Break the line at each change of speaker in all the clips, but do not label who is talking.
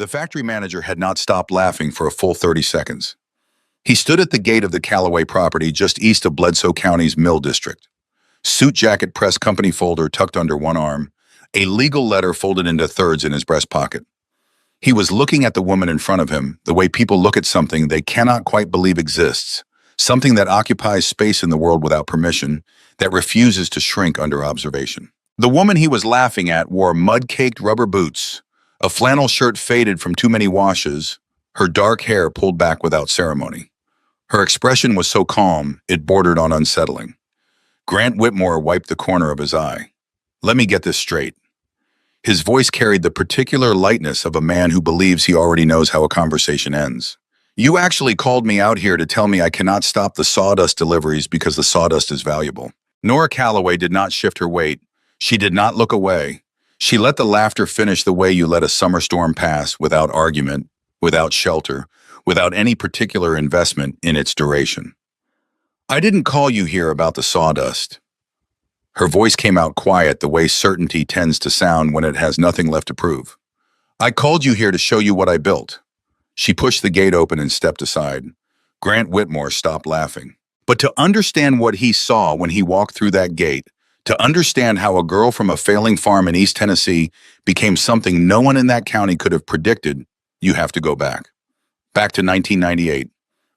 The factory manager had not stopped laughing for a full 30 seconds. He stood at the gate of the Callaway property just east of Bledsoe County's Mill District. Suit jacket press company folder tucked under one arm, a legal letter folded into thirds in his breast pocket. He was looking at the woman in front of him, the way people look at something they cannot quite believe exists, something that occupies space in the world without permission, that refuses to shrink under observation. The woman he was laughing at wore mud-caked rubber boots, a flannel shirt faded from too many washes, her dark hair pulled back without ceremony. Her expression was so calm, it bordered on unsettling. Grant Whitmore wiped the corner of his eye. "Let me get this straight." His voice carried the particular lightness of a man who believes he already knows how a conversation ends. "You actually called me out here to tell me I cannot stop the sawdust deliveries because the sawdust is valuable." Nora Callaway did not shift her weight. She did not look away. She let the laughter finish the way you let a summer storm pass, without argument, without shelter, without any particular investment in its duration. "I didn't call you here about the sawdust." Her voice came out quiet, the way certainty tends to sound when it has nothing left to prove. "I called you here to show you what I built." She pushed the gate open and stepped aside. Grant Whitmore stopped laughing. But to understand what he saw when he walked through that gate, to understand how a girl from a failing farm in East Tennessee became something no one in that county could have predicted, you have to go back. Back to 1998.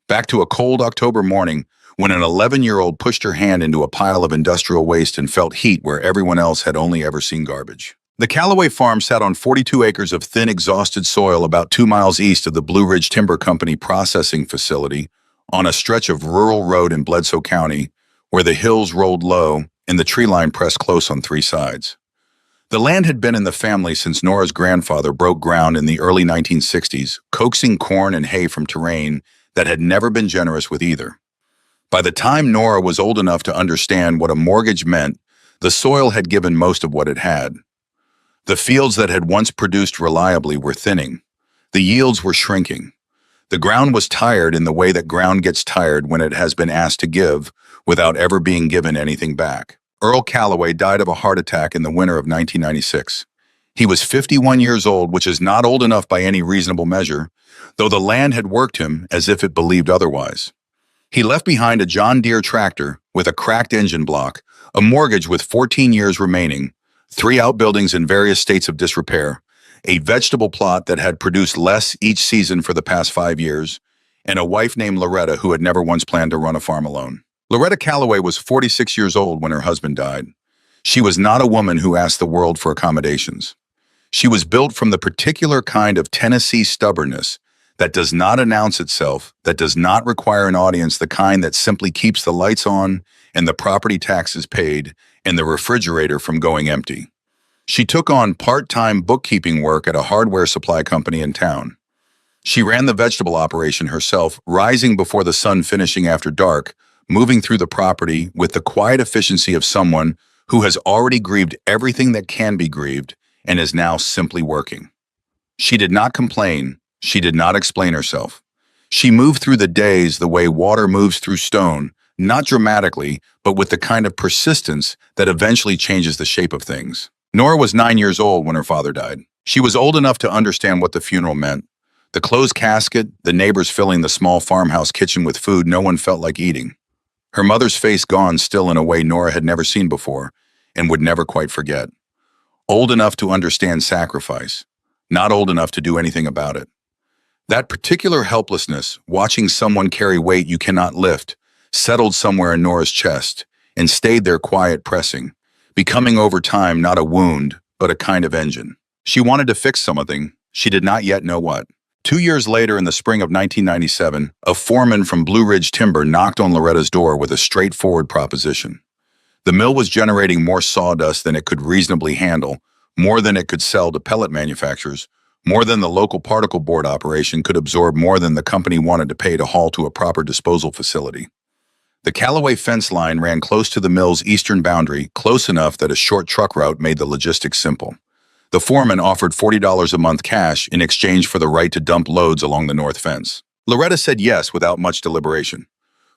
Back to a cold October morning when an 11-year-old pushed her hand into a pile of industrial waste and felt heat where everyone else had only ever seen garbage. The Callaway farm sat on 42 acres of thin, exhausted soil about 2 miles east of the Blue Ridge Timber Company processing facility, on a stretch of rural road in Bledsoe County, where the hills rolled low and the tree line pressed close on 3 sides. The land had been in the family since Nora's grandfather broke ground in the early 1960s, coaxing corn and hay from terrain that had never been generous with either. By the time Nora was old enough to understand what a mortgage meant, the soil had given most of what it had. The fields that had once produced reliably were thinning. The yields were shrinking. The ground was tired in the way that ground gets tired when it has been asked to give, without ever being given anything back. Earl Callaway died of a heart attack in the winter of 1996. He was 51 years old, which is not old enough by any reasonable measure, though the land had worked him as if it believed otherwise. He left behind a John Deere tractor with a cracked engine block, a mortgage with 14 years remaining, 3 outbuildings in various states of disrepair, a vegetable plot that had produced less each season for the past 5 years, and a wife named Loretta who had never once planned to run a farm alone. Loretta Callaway was 46 years old when her husband died. She was not a woman who asked the world for accommodations. She was built from the particular kind of Tennessee stubbornness that does not announce itself, that does not require an audience, the kind that simply keeps the lights on and the property taxes paid and the refrigerator from going empty. She took on part-time bookkeeping work at a hardware supply company in town. She ran the vegetable operation herself, rising before the sun, finishing after dark, moving through the property with the quiet efficiency of someone who has already grieved everything that can be grieved and is now simply working. She did not complain. She did not explain herself. She moved through the days the way water moves through stone, not dramatically, but with the kind of persistence that eventually changes the shape of things. Nora was 9 years old when her father died. She was old enough to understand what the funeral meant. The closed casket, the neighbors filling the small farmhouse kitchen with food no one felt like eating. Her mother's face gone still in a way Nora had never seen before and would never quite forget. Old enough to understand sacrifice, not old enough to do anything about it. That particular helplessness, watching someone carry weight you cannot lift, settled somewhere in Nora's chest and stayed there quiet, pressing, becoming over time not a wound, but a kind of engine. She wanted to fix something. She did not yet know what. 2 years later, in the spring of 1997, a foreman from Blue Ridge Timber knocked on Loretta's door with a straightforward proposition. The mill was generating more sawdust than it could reasonably handle, more than it could sell to pellet manufacturers, more than the local particle board operation could absorb, more than the company wanted to pay to haul to a proper disposal facility. The Callaway fence line ran close to the mill's eastern boundary, close enough that a short truck route made the logistics simple. The foreman offered $40 a month cash in exchange for the right to dump loads along the north fence. Loretta said yes without much deliberation.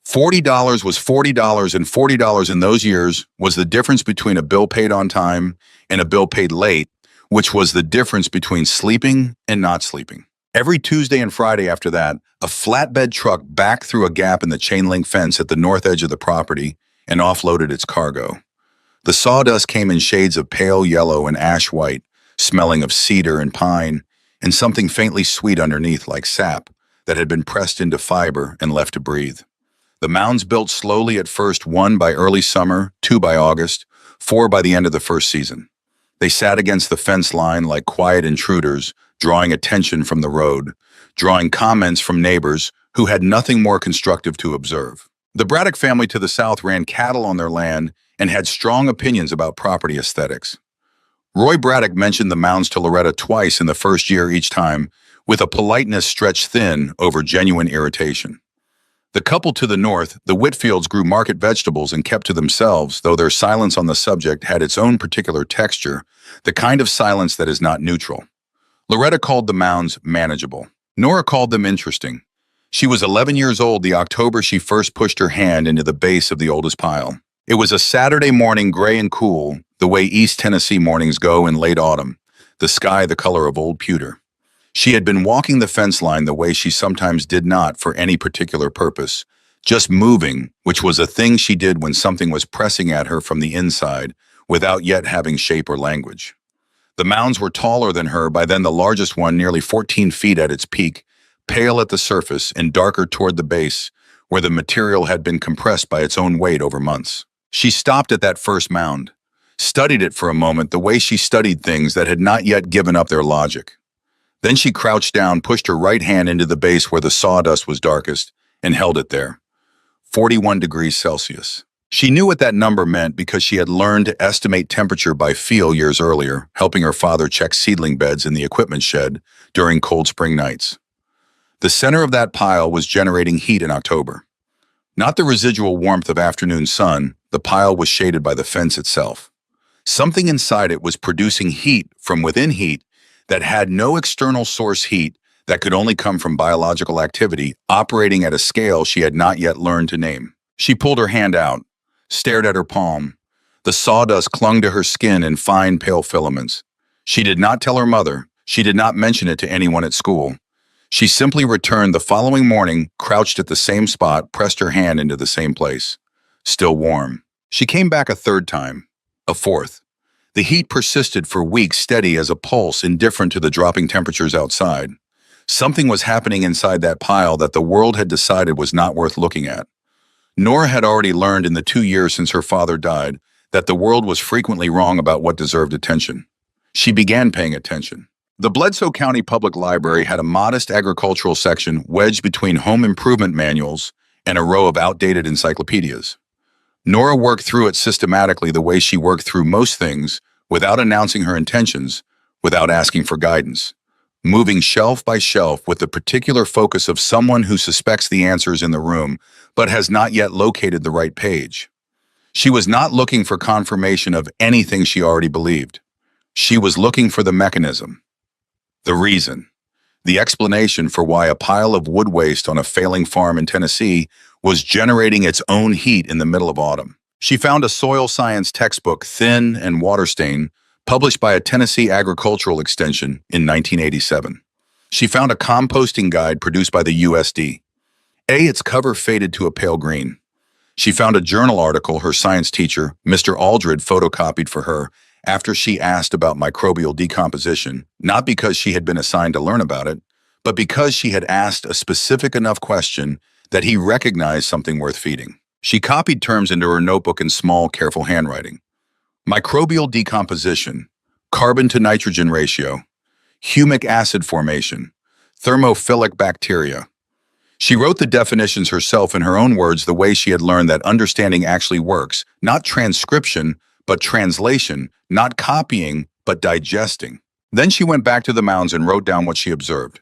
$40 was $40, and $40 in those years was the difference between a bill paid on time and a bill paid late, which was the difference between sleeping and not sleeping. Every Tuesday and Friday after that, a flatbed truck backed through a gap in the chain link fence at the north edge of the property and offloaded its cargo. The sawdust came in shades of pale yellow and ash white, smelling of cedar and pine, and something faintly sweet underneath like sap that had been pressed into fiber and left to breathe. The mounds built slowly at first, 1 by early summer, 2 by August, 4 by the end of the first season. They sat against the fence line like quiet intruders, drawing attention from the road, drawing comments from neighbors who had nothing more constructive to observe. The Braddock family to the south ran cattle on their land and had strong opinions about property aesthetics. Roy Braddock mentioned the mounds to Loretta twice in the first year each time, with a politeness stretched thin over genuine irritation. The couple to the north, the Whitfields, grew market vegetables and kept to themselves, though their silence on the subject had its own particular texture, the kind of silence that is not neutral. Loretta called the mounds manageable. Nora called them interesting. She was 11 years old the October she first pushed her hand into the base of the oldest pile. It was a Saturday morning, gray and cool, the way East Tennessee mornings go in late autumn, the sky the color of old pewter. She had been walking the fence line the way she sometimes did not for any particular purpose, just moving, which was a thing she did when something was pressing at her from the inside, without yet having shape or language. The mounds were taller than her, by then the largest one nearly 14 feet at its peak, pale at the surface and darker toward the base, where the material had been compressed by its own weight over months. She stopped at that first mound, studied it for a moment the way she studied things that had not yet given up their logic. Then she crouched down, pushed her right hand into the base where the sawdust was darkest, and held it there. 41 degrees Celsius. She knew what that number meant because she had learned to estimate temperature by feel years earlier, helping her father check seedling beds in the equipment shed during cold spring nights. The center of that pile was generating heat in October. Not the residual warmth of afternoon sun, the pile was shaded by the fence itself. Something inside it was producing heat from within heat that had no external source heat that could only come from biological activity operating at a scale she had not yet learned to name. She pulled her hand out, stared at her palm. The sawdust clung to her skin in fine, pale filaments. She did not tell her mother. She did not mention it to anyone at school. She simply returned the following morning, crouched at the same spot, pressed her hand into the same place. Still warm. She came back a third time, a fourth. The heat persisted for weeks, steady as a pulse, indifferent to the dropping temperatures outside. Something was happening inside that pile that the world had decided was not worth looking at. Nora had already learned in the 2 years since her father died that the world was frequently wrong about what deserved attention. She began paying attention. The Bledsoe County Public Library had a modest agricultural section wedged between home improvement manuals and a row of outdated encyclopedias. Nora worked through it systematically the way she worked through most things, without announcing her intentions, without asking for guidance, moving shelf by shelf with the particular focus of someone who suspects the answers in the room but has not yet located the right page. She was not looking for confirmation of anything she already believed. She was looking for the mechanism, the reason, the explanation for why a pile of wood waste on a failing farm in Tennessee was generating its own heat in the middle of autumn. She found a soil science textbook, thin and water-stained, published by a Tennessee Agricultural Extension in 1987. She found a composting guide produced by the USD. Its cover faded to a pale green. She found a journal article her science teacher, Mr. Aldred, photocopied for her after she asked about microbial decomposition, not because she had been assigned to learn about it, but because she had asked a specific enough question that he recognized something worth feeding. She copied terms into her notebook in small, careful handwriting. Microbial decomposition, carbon to nitrogen ratio, humic acid formation, thermophilic bacteria. She wrote the definitions herself in her own words the way she had learned that understanding actually works, not transcription, but translation, not copying, but digesting. Then she went back to the mounds and wrote down what she observed.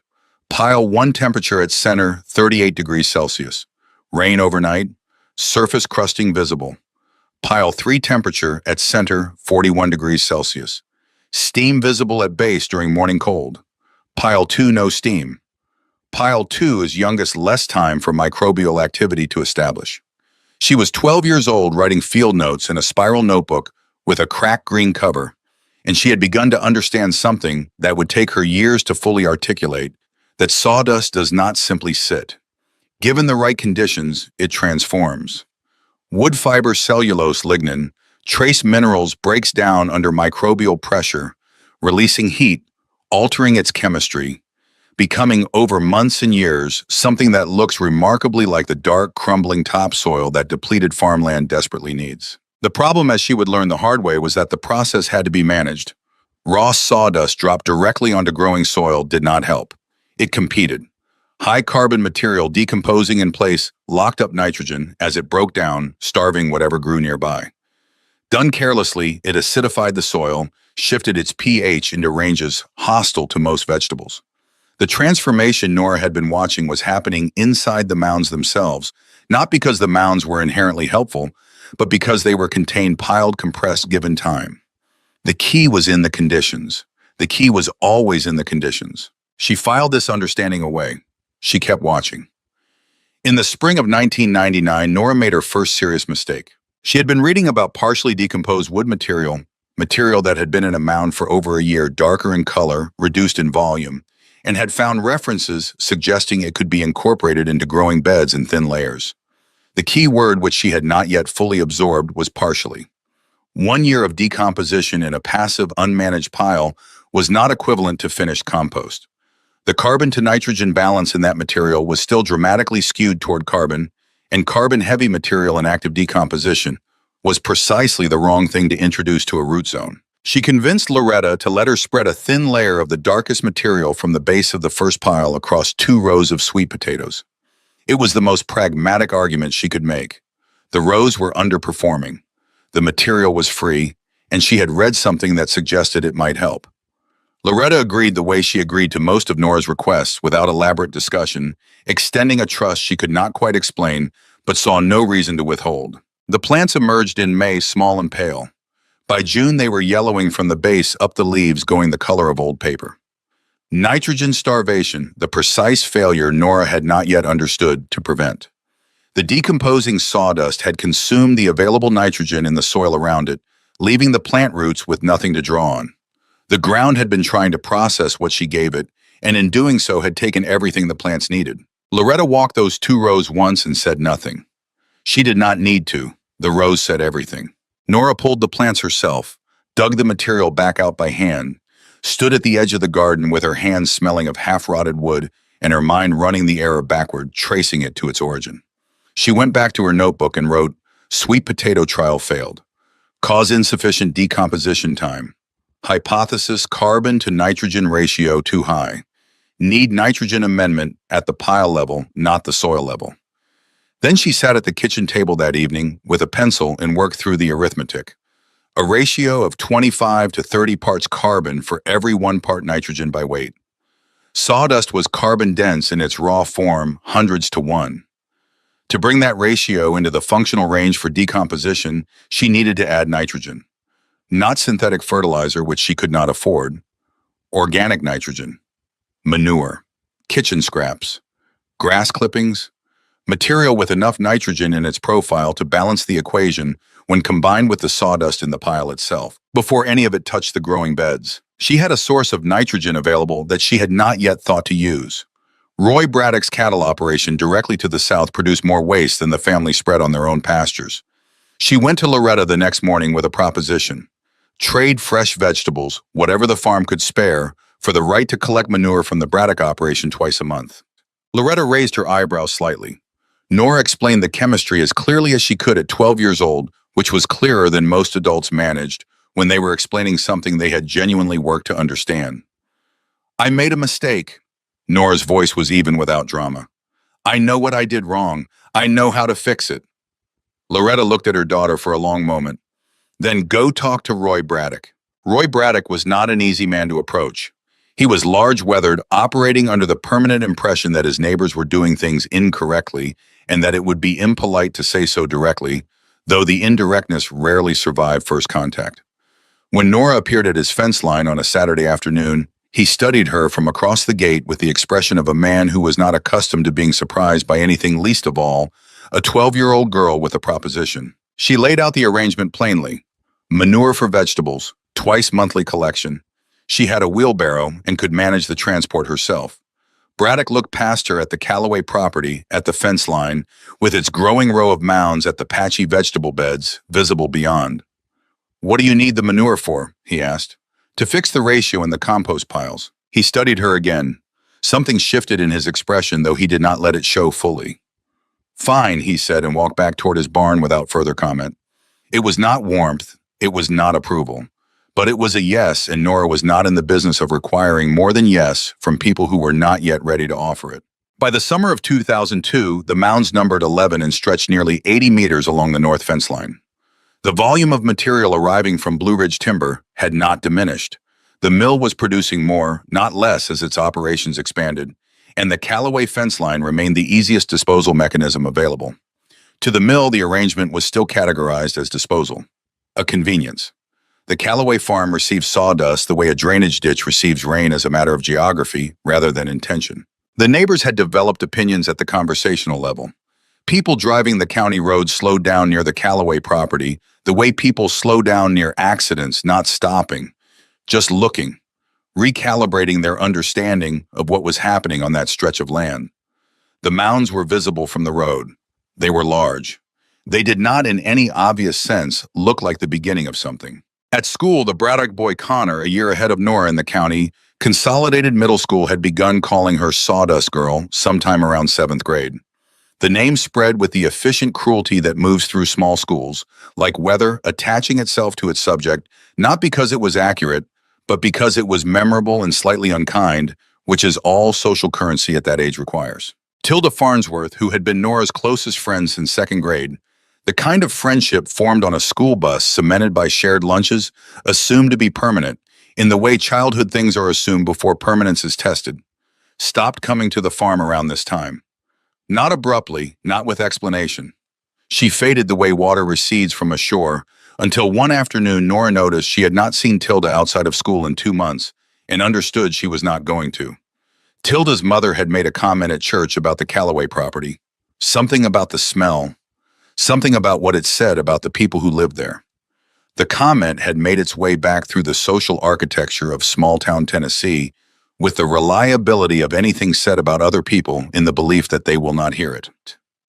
Pile 1 temperature at center, 38 degrees Celsius. Rain overnight, surface crusting visible. Pile 3 temperature at center, 41 degrees Celsius. Steam visible at base during morning cold. Pile 2, no steam. Pile 2 is youngest, less time for microbial activity to establish. She was 12 years old, writing field notes in a spiral notebook with a cracked green cover. and she had begun to understand something that would take her years to fully articulate, that sawdust does not simply sit. Given the right conditions, it transforms. Wood fiber, cellulose, lignin, trace minerals breaks down under microbial pressure, releasing heat, altering its chemistry, becoming over months and years something that looks remarkably like the dark, crumbling topsoil that depleted farmland desperately needs. The problem, as she would learn the hard way, was that the process had to be managed. Raw sawdust dropped directly onto growing soil did not help. It competed. High-carbon material decomposing in place locked up nitrogen as it broke down, starving whatever grew nearby. Done carelessly, it acidified the soil, shifted its pH into ranges hostile to most vegetables. The transformation Nora had been watching was happening inside the mounds themselves, not because the mounds were inherently helpful, but because they were contained, piled, compressed, given time. The key was in the conditions. The key was always in the conditions. She filed this understanding away. She kept watching. In the spring of 1999, Nora made her first serious mistake. She had been reading about partially decomposed wood material that had been in a mound for over a year, darker in color, reduced in volume, and had found references suggesting it could be incorporated into growing beds in thin layers. The key word, which she had not yet fully absorbed, was partially. 1 year of decomposition in a passive, unmanaged pile was not equivalent to finished compost. The carbon-to-nitrogen balance in that material was still dramatically skewed toward carbon, and carbon-heavy material in active decomposition was precisely the wrong thing to introduce to a root zone. She convinced Loretta to let her spread a thin layer of the darkest material from the base of the first pile across 2 rows of sweet potatoes. It was the most pragmatic argument she could make. The rows were underperforming. The material was free, and she had read something that suggested it might help. Loretta agreed the way she agreed to most of Nora's requests without elaborate discussion, extending a trust she could not quite explain but saw no reason to withhold. The plants emerged in May, small and pale. By June, they were yellowing from the base up the leaves, going the color of old paper. Nitrogen starvation, the precise failure Nora had not yet understood to prevent. The decomposing sawdust had consumed the available nitrogen in the soil around it, leaving the plant roots with nothing to draw on. The ground had been trying to process what she gave it, and in doing so had taken everything the plants needed. Loretta walked those 2 rows once and said nothing. She did not need to. The rows said everything. Nora pulled the plants herself, dug the material back out by hand, stood at the edge of the garden with her hands smelling of half-rotted wood and her mind running the error backward, tracing it to its origin. She went back to her notebook and wrote, "Sweet potato trial failed. Cause insufficient decomposition time. Hypothesis carbon to nitrogen ratio too high. Need nitrogen amendment at the pile level, not the soil level." Then she sat at the kitchen table that evening with a pencil and worked through the arithmetic. A ratio of 25 to 30 parts carbon for every 1 part nitrogen by weight. Sawdust was carbon dense in its raw form, hundreds to 1. To bring that ratio into the functional range for decomposition, she needed to add nitrogen. Not synthetic fertilizer, which she could not afford. Organic nitrogen. Manure. Kitchen scraps. Grass clippings. Material with enough nitrogen in its profile to balance the equation when combined with the sawdust in the pile itself, before any of it touched the growing beds. She had a source of nitrogen available that she had not yet thought to use. Roy Braddock's cattle operation directly to the south produced more waste than the family spread on their own pastures. She went to Loretta the next morning with a proposition. Trade fresh vegetables, whatever the farm could spare, for the right to collect manure from the Braddock operation twice a month. Loretta raised her eyebrows slightly. Nora explained the chemistry as clearly as she could at 12 years old, which was clearer than most adults managed when they were explaining something they had genuinely worked to understand. "I made a mistake." Nora's voice was even without drama. "I know what I did wrong. I know how to fix it." Loretta looked at her daughter for a long moment. "Then go talk to Roy Braddock." Roy Braddock was not an easy man to approach. He was large-weathered, operating under the permanent impression that his neighbors were doing things incorrectly and that it would be impolite to say so directly, though the indirectness rarely survived first contact. When Nora appeared at his fence line on a Saturday afternoon, he studied her from across the gate with the expression of a man who was not accustomed to being surprised by anything, least of all, a 12-year-old girl with a proposition. She laid out the arrangement plainly. Manure for vegetables, twice monthly collection. She had a wheelbarrow and could manage the transport herself. Braddock looked past her at the Callaway property, at the fence line, with its growing row of mounds at the patchy vegetable beds, visible beyond. "What do you need the manure for?" he asked. "To fix the ratio in the compost piles." He studied her again. Something shifted in his expression, though he did not let it show fully. "Fine," he said and walked back toward his barn without further comment. It was not warmth, it was not approval. But it was a yes, and Nora was not in the business of requiring more than yes from people who were not yet ready to offer it. By the summer of 2002, the mounds numbered 11 and stretched nearly 80 meters along the north fence line. The volume of material arriving from Blue Ridge Timber had not diminished. The mill was producing more, not less, as its operations expanded, and the Callaway fence line remained the easiest disposal mechanism available. To the mill, the arrangement was still categorized as disposal, a convenience. The Callaway farm received sawdust the way a drainage ditch receives rain as a matter of geography rather than intention. The neighbors had developed opinions at the conversational level. People driving the county road slowed down near the Callaway property the way people slow down near accidents, not stopping, just looking, recalibrating their understanding of what was happening on that stretch of land. The mounds were visible from the road. They were large. They did not in any obvious sense look like the beginning of something. At school, the Braddock boy Connor, a year ahead of Nora in the county, Consolidated Middle School had begun calling her Sawdust Girl sometime around 7th grade. The name spread with the efficient cruelty that moves through small schools, like weather attaching itself to its subject, not because it was accurate, but because it was memorable and slightly unkind, which is all social currency at that age requires. Tilda Farnsworth, who had been Nora's closest friend since 2nd grade, the kind of friendship formed on a school bus cemented by shared lunches, assumed to be permanent, in the way childhood things are assumed before permanence is tested, stopped coming to the farm around this time. Not abruptly, not with explanation. She faded the way water recedes from a shore, until one afternoon Nora noticed she had not seen Tilda outside of school in 2 months and understood she was not going to. Tilda's mother had made a comment at church about the Callaway property, something about the smell, something about what it said about the people who lived there. The comment had made its way back through the social architecture of small-town Tennessee with the reliability of anything said about other people in the belief that they will not hear it.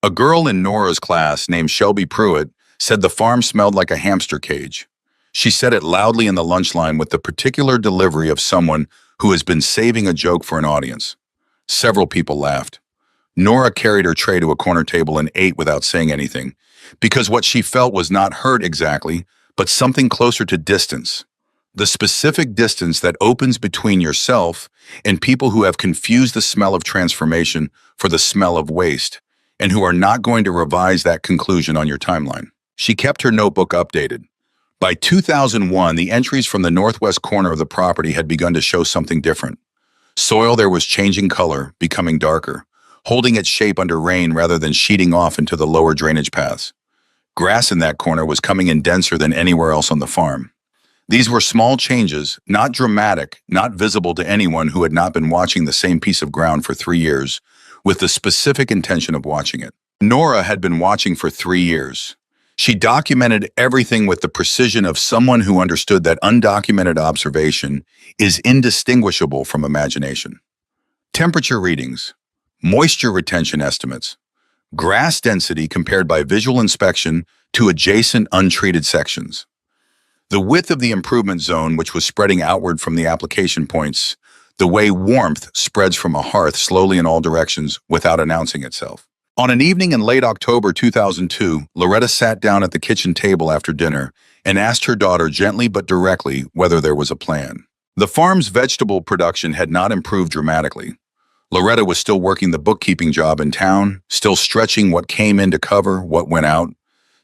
A girl in Nora's class named Shelby Pruitt said the farm smelled like a hamster cage. She said it loudly in the lunch line with the particular delivery of someone who has been saving a joke for an audience. Several people laughed. Nora carried her tray to a corner table and ate without saying anything, because what she felt was not hurt exactly, but something closer to distance. The specific distance that opens between yourself and people who have confused the smell of transformation for the smell of waste, and who are not going to revise that conclusion on your timeline. She kept her notebook updated. By 2001, the entries from the northwest corner of the property had begun to show something different. Soil there was changing color, becoming darker, holding its shape under rain rather than sheeting off into the lower drainage paths. Grass in that corner was coming in denser than anywhere else on the farm. These were small changes, not dramatic, not visible to anyone who had not been watching the same piece of ground for 3 years, with the specific intention of watching it. Nora had been watching for 3 years. She documented everything with the precision of someone who understood that undocumented observation is indistinguishable from imagination. Temperature readings, moisture retention estimates, grass density compared by visual inspection to adjacent untreated sections. The width of the improvement zone, which was spreading outward from the application points, the way warmth spreads from a hearth slowly in all directions without announcing itself. On an evening in late October 2002, Loretta sat down at the kitchen table after dinner and asked her daughter gently but directly whether there was a plan. The farm's vegetable production had not improved dramatically. Loretta was still working the bookkeeping job in town, still stretching what came in to cover what went out,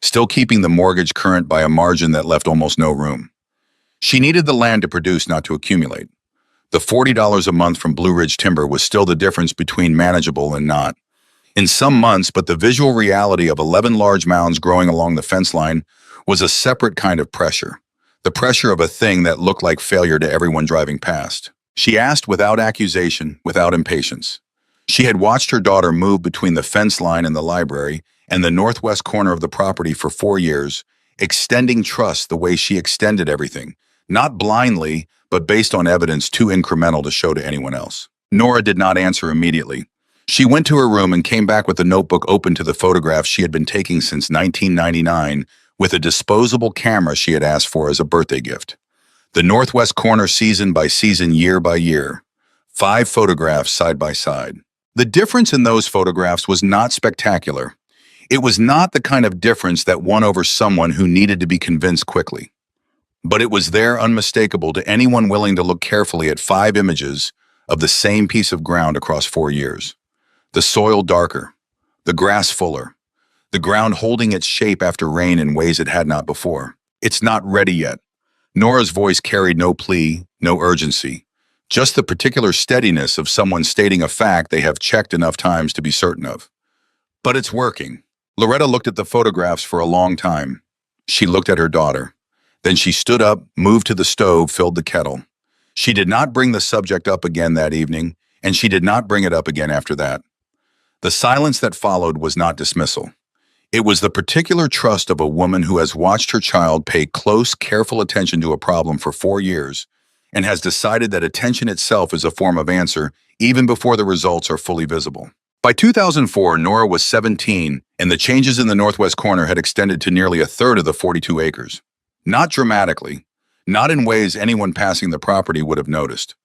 still keeping the mortgage current by a margin that left almost no room. She needed the land to produce, not to accumulate. The $40 a month from Blue Ridge Timber was still the difference between manageable and not. In some months, but the visual reality of 11 large mounds growing along the fence line was a separate kind of pressure, the pressure of a thing that looked like failure to everyone driving past. She asked without accusation, without impatience. She had watched her daughter move between the fence line and the library and the northwest corner of the property for 4 years, extending trust the way she extended everything, Not blindly, but based on evidence too incremental to show to anyone else. Nora did not answer immediately. She went to her room and came back with a notebook open to the photographs she had been taking since 1999 with a disposable camera she had asked for as a birthday gift. The Northwest Corner season by season, year by year. 5 photographs side by side. The difference in those photographs was not spectacular. It was not the kind of difference that won over someone who needed to be convinced quickly. But it was there unmistakable to anyone willing to look carefully at 5 images of the same piece of ground across 4 years. The soil darker, the grass fuller, the ground holding its shape after rain in ways it had not before. It's not ready yet. Nora's voice carried no plea, no urgency, just the particular steadiness of someone stating a fact they have checked enough times to be certain of. But it's working. Loretta looked at the photographs for a long time. She looked at her daughter. Then she stood up, moved to the stove, filled the kettle. She did not bring the subject up again that evening, and she did not bring it up again after that. The silence that followed was not dismissal. It was the particular trust of a woman who has watched her child pay close, careful attention to a problem for 4 years and has decided that attention itself is a form of answer even before the results are fully visible. By 2004, Nora was 17, and the changes in the Northwest Corner had extended to nearly a third of the 42 acres. Not dramatically, not in ways anyone passing the property would have noticed.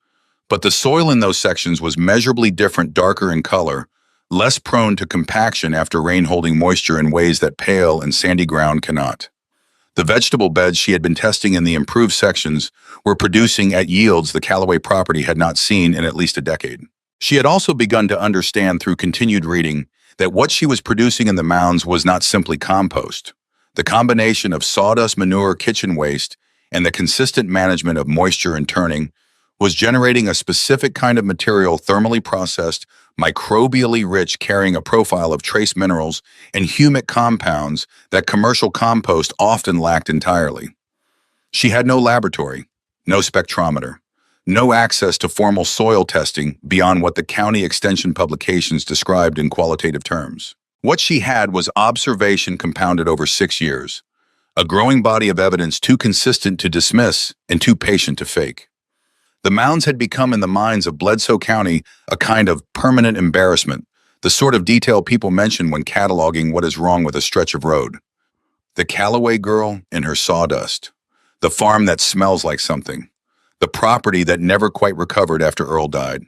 But the soil in those sections was measurably different, darker in color, less prone to compaction after rain holding moisture in ways that pale and sandy ground cannot. The vegetable beds she had been testing in the improved sections were producing at yields the Callaway property had not seen in at least a decade. She had also begun to understand through continued reading that what she was producing in the mounds was not simply compost. The combination of sawdust, manure, kitchen waste, and the consistent management of moisture and turning was generating a specific kind of material, thermally processed, microbially rich, carrying a profile of trace minerals and humic compounds that commercial compost often lacked entirely. She had no laboratory, no spectrometer, no access to formal soil testing beyond what the county extension publications described in qualitative terms. What she had was observation compounded over 6 years, a growing body of evidence too consistent to dismiss and too patient to fake. The mounds had become in the minds of Bledsoe County a kind of permanent embarrassment, the sort of detail people mention when cataloging what is wrong with a stretch of road. The Callaway girl and her sawdust, the farm that smells like something, the property that never quite recovered after Earl died.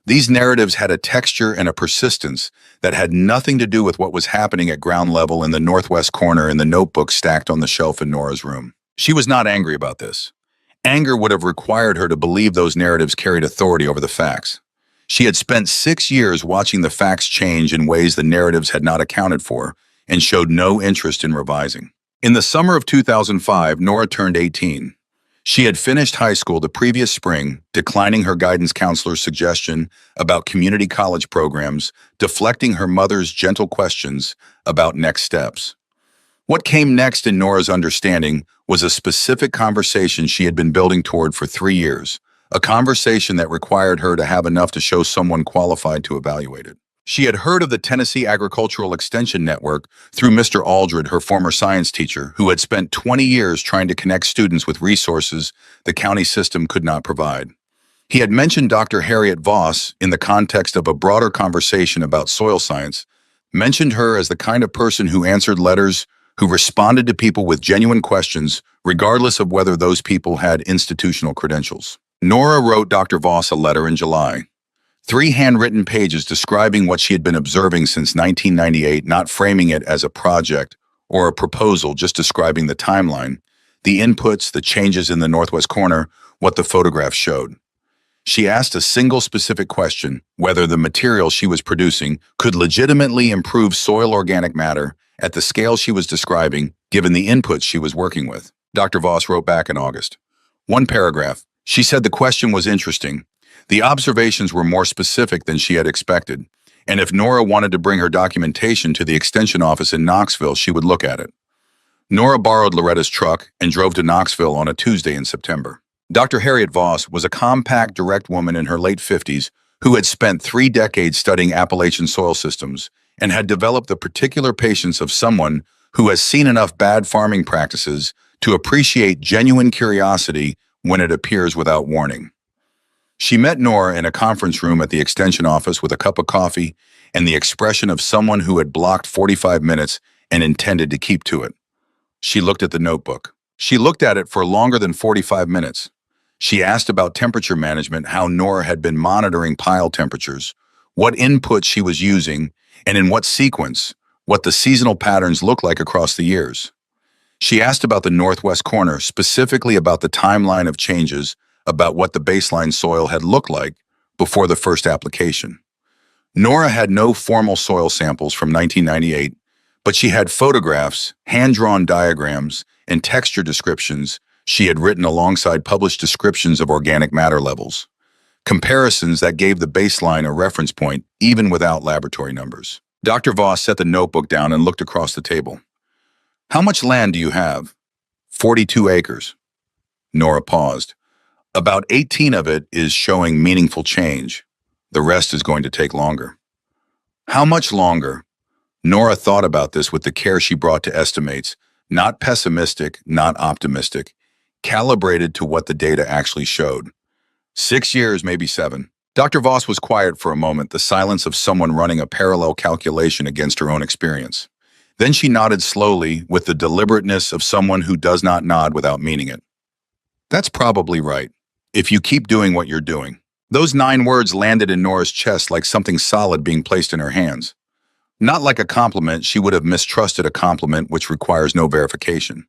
These narratives had a texture and a persistence that had nothing to do with what was happening at ground level in the Northwest Corner in the notebook stacked on the shelf in Nora's room. She was not angry about this. Anger would have required her to believe those narratives carried authority over the facts. She had spent 6 years watching the facts change in ways the narratives had not accounted for and showed no interest in revising. In the summer of 2005, Nora turned 18. She had finished high school the previous spring, declining her guidance counselor's suggestion about community college programs, deflecting her mother's gentle questions about next steps. What came next in Nora's understanding was a specific conversation she had been building toward for 3 years, a conversation that required her to have enough to show someone qualified to evaluate it. She had heard of the Tennessee Agricultural Extension Network through Mr. Aldred, her former science teacher, who had spent 20 years trying to connect students with resources the county system could not provide. He had mentioned Dr. Harriet Voss in the context of a broader conversation about soil science, mentioned her as the kind of person who answered letters, who responded to people with genuine questions, regardless of whether those people had institutional credentials. Nora wrote Dr. Voss a letter in July. 3 handwritten pages describing what she had been observing since 1998, not framing it as a project or a proposal, just describing the timeline, the inputs, the changes in the Northwest Corner, what the photographs showed. She asked a single specific question, whether the material she was producing could legitimately improve soil organic matter at the scale she was describing, given the inputs she was working with. Dr. Voss wrote back in August. 1 paragraph. She said the question was interesting. The observations were more specific than she had expected, and if Nora wanted to bring her documentation to the extension office in Knoxville, she would look at it. Nora borrowed Loretta's truck and drove to Knoxville on a Tuesday in September. Dr. Harriet Voss was a compact, direct woman in her late 50s who had spent 3 decades studying Appalachian soil systems and had developed the particular patience of someone who has seen enough bad farming practices to appreciate genuine curiosity when it appears without warning. She met Nora in a conference room at the extension office with a cup of coffee and the expression of someone who had blocked 45 minutes and intended to keep to it. She looked at the notebook. She looked at it for longer than 45 minutes. She asked about temperature management, how Nora had been monitoring pile temperatures, what input she was using, and in what sequence, what the seasonal patterns looked like across the years. She asked about the northwest corner, specifically about the timeline of changes, about what the baseline soil had looked like before the first application. Nora had no formal soil samples from 1998, but she had photographs, hand-drawn diagrams, and texture descriptions she had written alongside published descriptions of organic matter levels, comparisons that gave the baseline a reference point even without laboratory numbers. Dr. Voss set the notebook down and looked across the table. "How much land do you have?" 42 acres. Nora paused. "About 18 of it is showing meaningful change. The rest is going to take longer." How much longer? Nora thought about this with the care she brought to estimates, not pessimistic, not optimistic, calibrated to what the data actually showed. 6 years, maybe 7. Dr. Voss was quiet for a moment, the silence of someone running a parallel calculation against her own experience. Then she nodded slowly, with the deliberateness of someone who does not nod without meaning it. "That's probably right, if you keep doing what you're doing." Those 9 words landed in Nora's chest like something solid being placed in her hands. Not like a compliment, she would have mistrusted a compliment which requires no verification.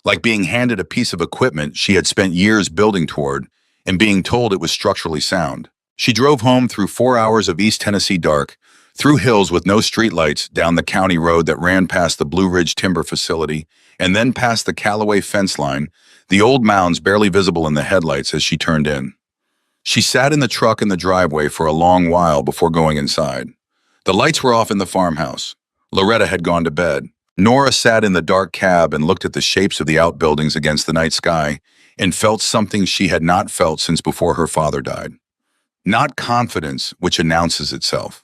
Like being handed a piece of equipment she had spent years building toward and being told it was structurally sound. She drove home through 4 hours of East Tennessee dark, through hills with no streetlights, down the county road that ran past the Blue Ridge Timber Facility, and then past the Callaway fence line, the old mounds barely visible in the headlights as she turned in. She sat in the truck in the driveway for a long while before going inside. The lights were off in the farmhouse. Loretta had gone to bed. Nora sat in the dark cab and looked at the shapes of the outbuildings against the night sky and felt something she had not felt since before her father died. Not confidence, which announces itself.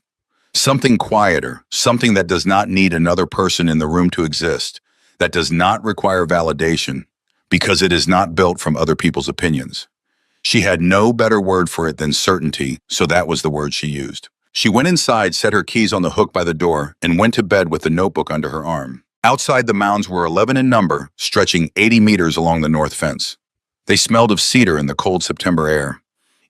Something quieter, something that does not need another person in the room to exist, that does not require validation, because it is not built from other people's opinions. She had no better word for it than certainty, so that was the word she used. She went inside, set her keys on the hook by the door, and went to bed with the notebook under her arm. Outside, the mounds were 11 in number, stretching 80 meters along the north fence. They smelled of cedar in the cold September air.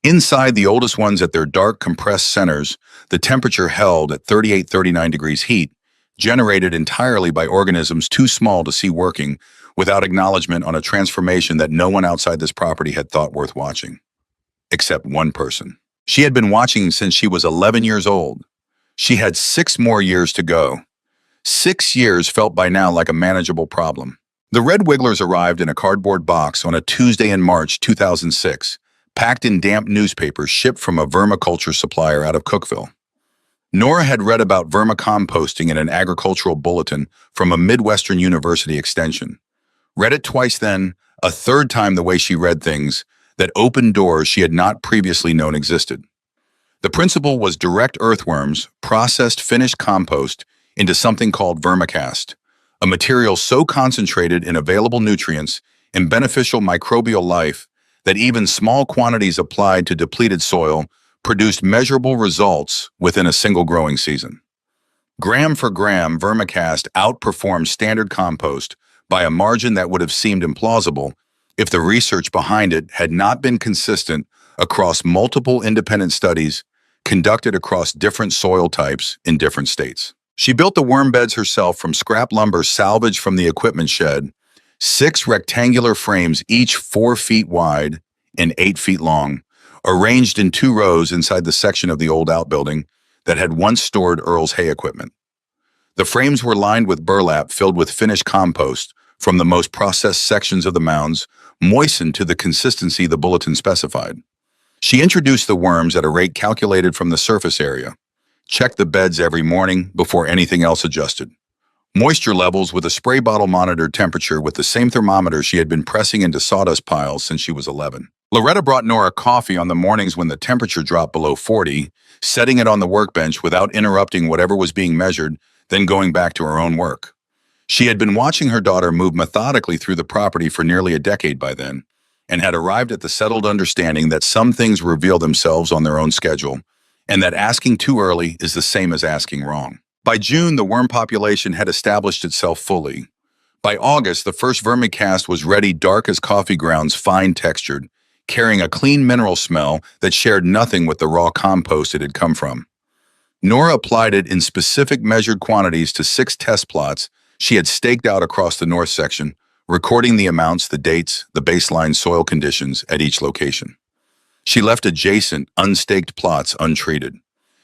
Inside, the oldest ones at their dark, compressed centers, the temperature held at 38-39 degrees heat, generated entirely by organisms too small to see working, without acknowledgement on a transformation that no one outside this property had thought worth watching. Except one person. She had been watching since she was 11 years old. She had 6 more years to go. 6 years felt by now like a manageable problem. The Red Wigglers arrived in a cardboard box on a Tuesday in March 2006, packed in damp newspapers shipped from a vermiculture supplier out of Cookeville. Nora had read about vermicomposting in an agricultural bulletin from a Midwestern University extension. Read it twice then, a third time the way she read things, that opened doors she had not previously known existed. The principle was direct earthworms, processed finished compost, into something called vermicast, a material so concentrated in available nutrients and beneficial microbial life that even small quantities applied to depleted soil produced measurable results within a single growing season. Gram for gram, vermicast outperformed standard compost by a margin that would have seemed implausible if the research behind it had not been consistent across multiple independent studies conducted across different soil types in different states. She built the worm beds herself from scrap lumber salvaged from the equipment shed, 6 rectangular frames, each 4 feet wide and 8 feet long, arranged in 2 rows inside the section of the old outbuilding that had once stored Earl's hay equipment. The frames were lined with burlap filled with finished compost from the most processed sections of the mounds, moistened to the consistency the bulletin specified. She introduced the worms at a rate calculated from the surface area, checked the beds every morning before anything else adjusted. Moisture levels with a spray bottle monitored temperature with the same thermometer she had been pressing into sawdust piles since she was 11. Loretta brought Nora coffee on the mornings when the temperature dropped below 40, setting it on the workbench without interrupting whatever was being measured, then going back to her own work. She had been watching her daughter move methodically through the property for nearly a decade by then, and had arrived at the settled understanding that some things reveal themselves on their own schedule, and that asking too early is the same as asking wrong. By June, the worm population had established itself fully. By August, the first vermicast was ready, dark as coffee grounds, fine-textured, carrying a clean mineral smell that shared nothing with the raw compost it had come from. Nora applied it in specific measured quantities to 6 test plots she had staked out across the north section, recording the amounts, the dates, the baseline soil conditions at each location. She left adjacent, unstaked plots untreated.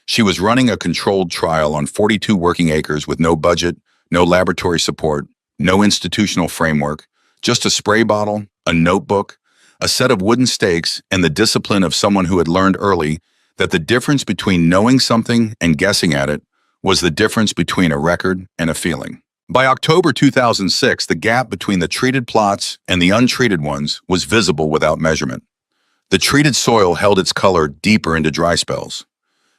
She was running a controlled trial on 42 working acres with no budget, no laboratory support, no institutional framework, just a spray bottle, a notebook, a set of wooden stakes, and the discipline of someone who had learned early that the difference between knowing something and guessing at it was the difference between a record and a feeling. By October 2006, the gap between the treated plots and the untreated ones was visible without measurement. The treated soil held its color deeper into dry spells.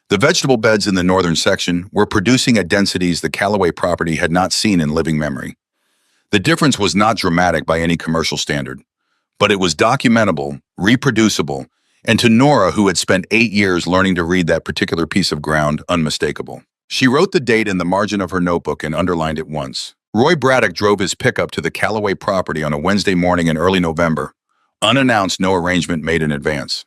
The vegetable beds in the northern section were producing at densities the Callaway property had not seen in living memory. The difference was not dramatic by any commercial standard, but it was documentable, reproducible, and to Nora, who had spent 8 years learning to read that particular piece of ground, unmistakable. She wrote the date in the margin of her notebook and underlined it once. Roy Braddock drove his pickup to the Callaway property on a Wednesday morning in early November, unannounced, no arrangement made in advance.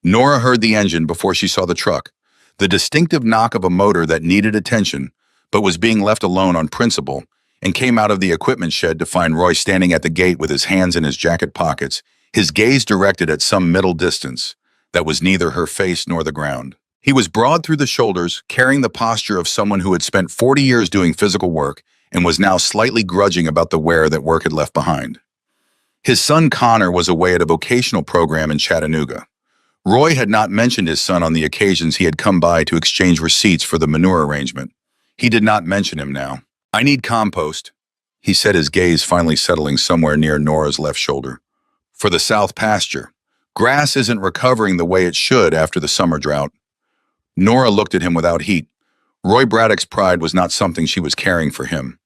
Nora heard the engine before she saw the truck, the distinctive knock of a motor that needed attention, but was being left alone on principle, and came out of the equipment shed to find Roy standing at the gate with his hands in his jacket pockets, his gaze directed at some middle distance that was neither her face nor the ground. He was broad through the shoulders, carrying the posture of someone who had spent 40 years doing physical work and was now slightly grudging about the wear that work had left behind. His son Connor was away at a vocational program in Chattanooga. Roy had not mentioned his son on the occasions he had come by to exchange receipts for the manure arrangement. He did not mention him now. "I need compost," he said, his gaze finally settling somewhere near Nora's left shoulder. "For the south pasture. Grass isn't recovering the way it should after the summer drought." Nora looked at him without heat. Roy Braddock's pride was not something she was carrying for him.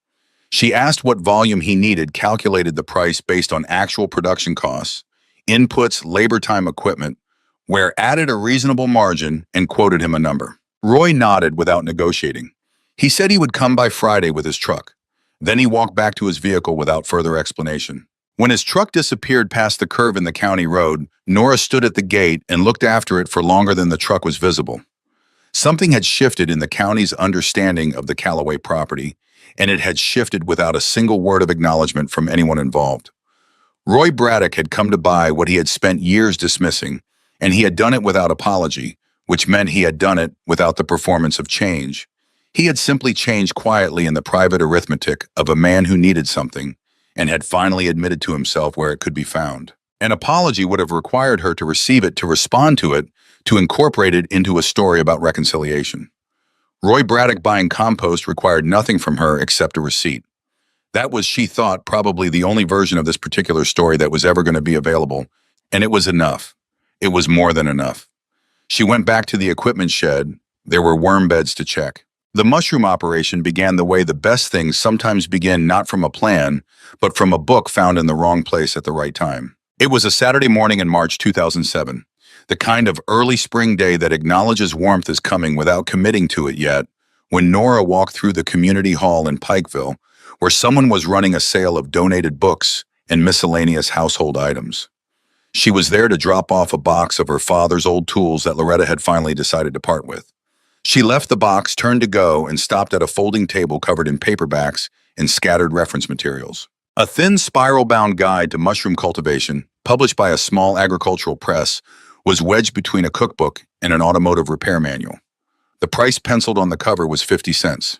She asked what volume he needed, calculated the price based on actual production costs, inputs, labor time, equipment, where added a reasonable margin, and quoted him a number. Roy nodded without negotiating. He said he would come by Friday with his truck. Then he walked back to his vehicle without further explanation. When his truck disappeared past the curve in the county road, Nora stood at the gate and looked after it for longer than the truck was visible. Something had shifted in the county's understanding of the Callaway property, and it had shifted without a single word of acknowledgement from anyone involved. Roy Braddock had come to buy what he had spent years dismissing, and he had done it without apology, which meant he had done it without the performance of change. He had simply changed quietly in the private arithmetic of a man who needed something, and had finally admitted to himself where it could be found. An apology would have required her to receive it, to respond to it, to incorporate it into a story about reconciliation. Roy Braddock buying compost required nothing from her except a receipt. That was, she thought, probably the only version of this particular story that was ever going to be available, and it was enough. It was more than enough. She went back to the equipment shed. There were worm beds to check. The mushroom operation began the way the best things sometimes begin, not from a plan, but from a book found in the wrong place at the right time. It was a Saturday morning in March 2007. The kind of early spring day that acknowledges warmth is coming without committing to it yet, when Nora walked through the community hall in Pikeville, where someone was running a sale of donated books and miscellaneous household items. She was there to drop off a box of her father's old tools that Loretta had finally decided to part with. She left the box, turned to go, and stopped at a folding table covered in paperbacks and scattered reference materials. A thin spiral-bound guide to mushroom cultivation, published by a small agricultural press, was wedged between a cookbook and an automotive repair manual. The price penciled on the cover was 50 cents.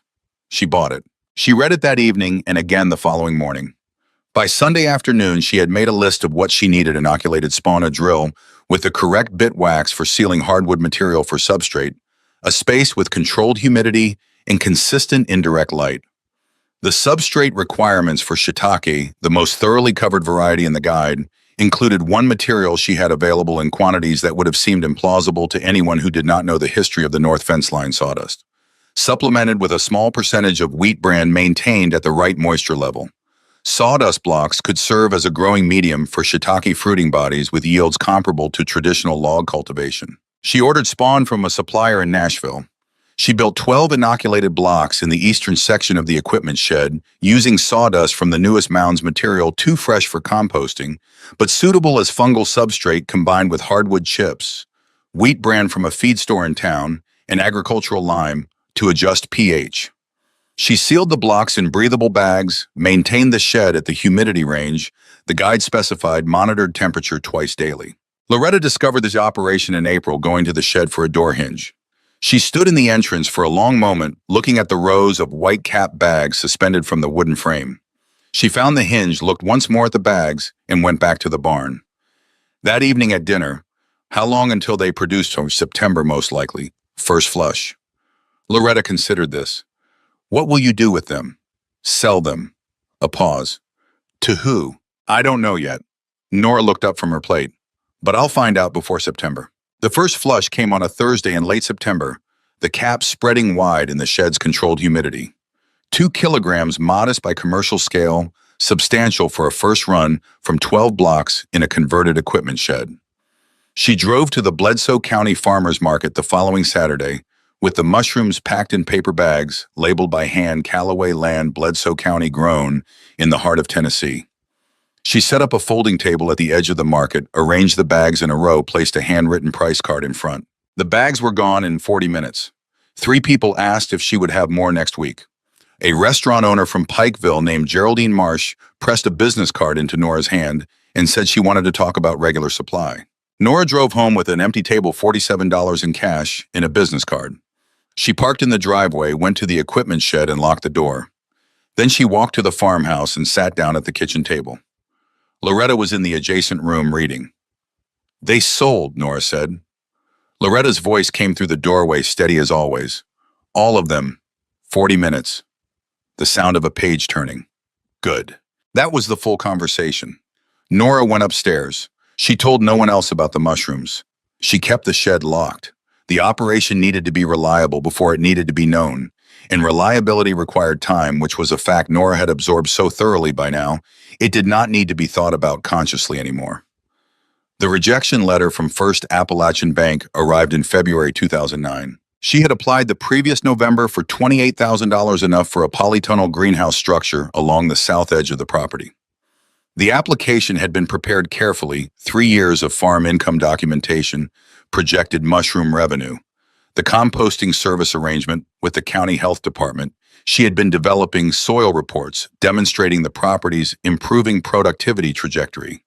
She bought it. She read it that evening and again the following morning. By Sunday afternoon, she had made a list of what she needed: inoculated spawn, a drill with the correct bit wax for sealing hardwood material for substrate, a space with controlled humidity and consistent indirect light. The substrate requirements for shiitake, the most thoroughly covered variety in the guide, included one material she had available in quantities that would have seemed implausible to anyone who did not know the history of the north fence line: sawdust. supplemented with a small percentage of wheat bran maintained at the right moisture level. Sawdust blocks could serve as a growing medium for shiitake fruiting bodies with yields comparable to traditional log cultivation. She ordered spawn from a supplier in Nashville. She built 12 inoculated blocks in the eastern section of the equipment shed, using sawdust from the newest mound's material too fresh for composting, but suitable as fungal substrate combined with hardwood chips, wheat bran from a feed store in town, and agricultural lime to adjust pH. She sealed the blocks in breathable bags, maintained the shed at the humidity range, the guide specified monitored temperature twice daily. Loretta discovered this operation in April going to the shed for a door hinge. She stood in the entrance for a long moment, looking at the rows of white cap bags suspended from the wooden frame. She found the hinge, looked once more at the bags, and went back to the barn. That evening at dinner, how long until they produced? September, most likely. First flush. Loretta considered this. What will you do with them? Sell them. A pause. To who? I don't know yet. Nora looked up from her plate. But I'll find out before September. The first flush came on a Thursday in late September, the cap spreading wide in the shed's controlled humidity. 2 kilograms, modest by commercial scale, substantial for a first run from 12 blocks in a converted equipment shed. She drove to the Bledsoe County Farmers Market the following Saturday, with the mushrooms packed in paper bags, labeled by hand Callaway Land, Bledsoe County grown, in the heart of Tennessee. She set up a folding table at the edge of the market, arranged the bags in a row, placed a handwritten price card in front. The bags were gone in 40 minutes. 3 people asked if she would have more next week. A restaurant owner from Pikeville named Geraldine Marsh pressed a business card into Nora's hand and said she wanted to talk about regular supply. Nora drove home with an empty table, $47 in cash, and a business card. She parked in the driveway, went to the equipment shed, and locked the door. Then she walked to the farmhouse and sat down at the kitchen table. Loretta was in the adjacent room reading. They sold, Nora said. Loretta's voice came through the doorway, steady as always. All of them. 40 minutes. The sound of a page turning. Good. That was the full conversation. Nora went upstairs. She told no one else about the mushrooms. She kept the shed locked. The operation needed to be reliable before it needed to be known, and reliability required time, which was a fact Nora had absorbed so thoroughly by now, it did not need to be thought about consciously anymore. The rejection letter from First Appalachian Bank arrived in February 2009. She had applied the previous November for $28,000, enough for a polytunnel greenhouse structure along the south edge of the property. The application had been prepared carefully, 3 years of farm income documentation, projected mushroom revenue, the composting service arrangement with the county health department. She had been developing soil reports demonstrating the property's improving productivity trajectory.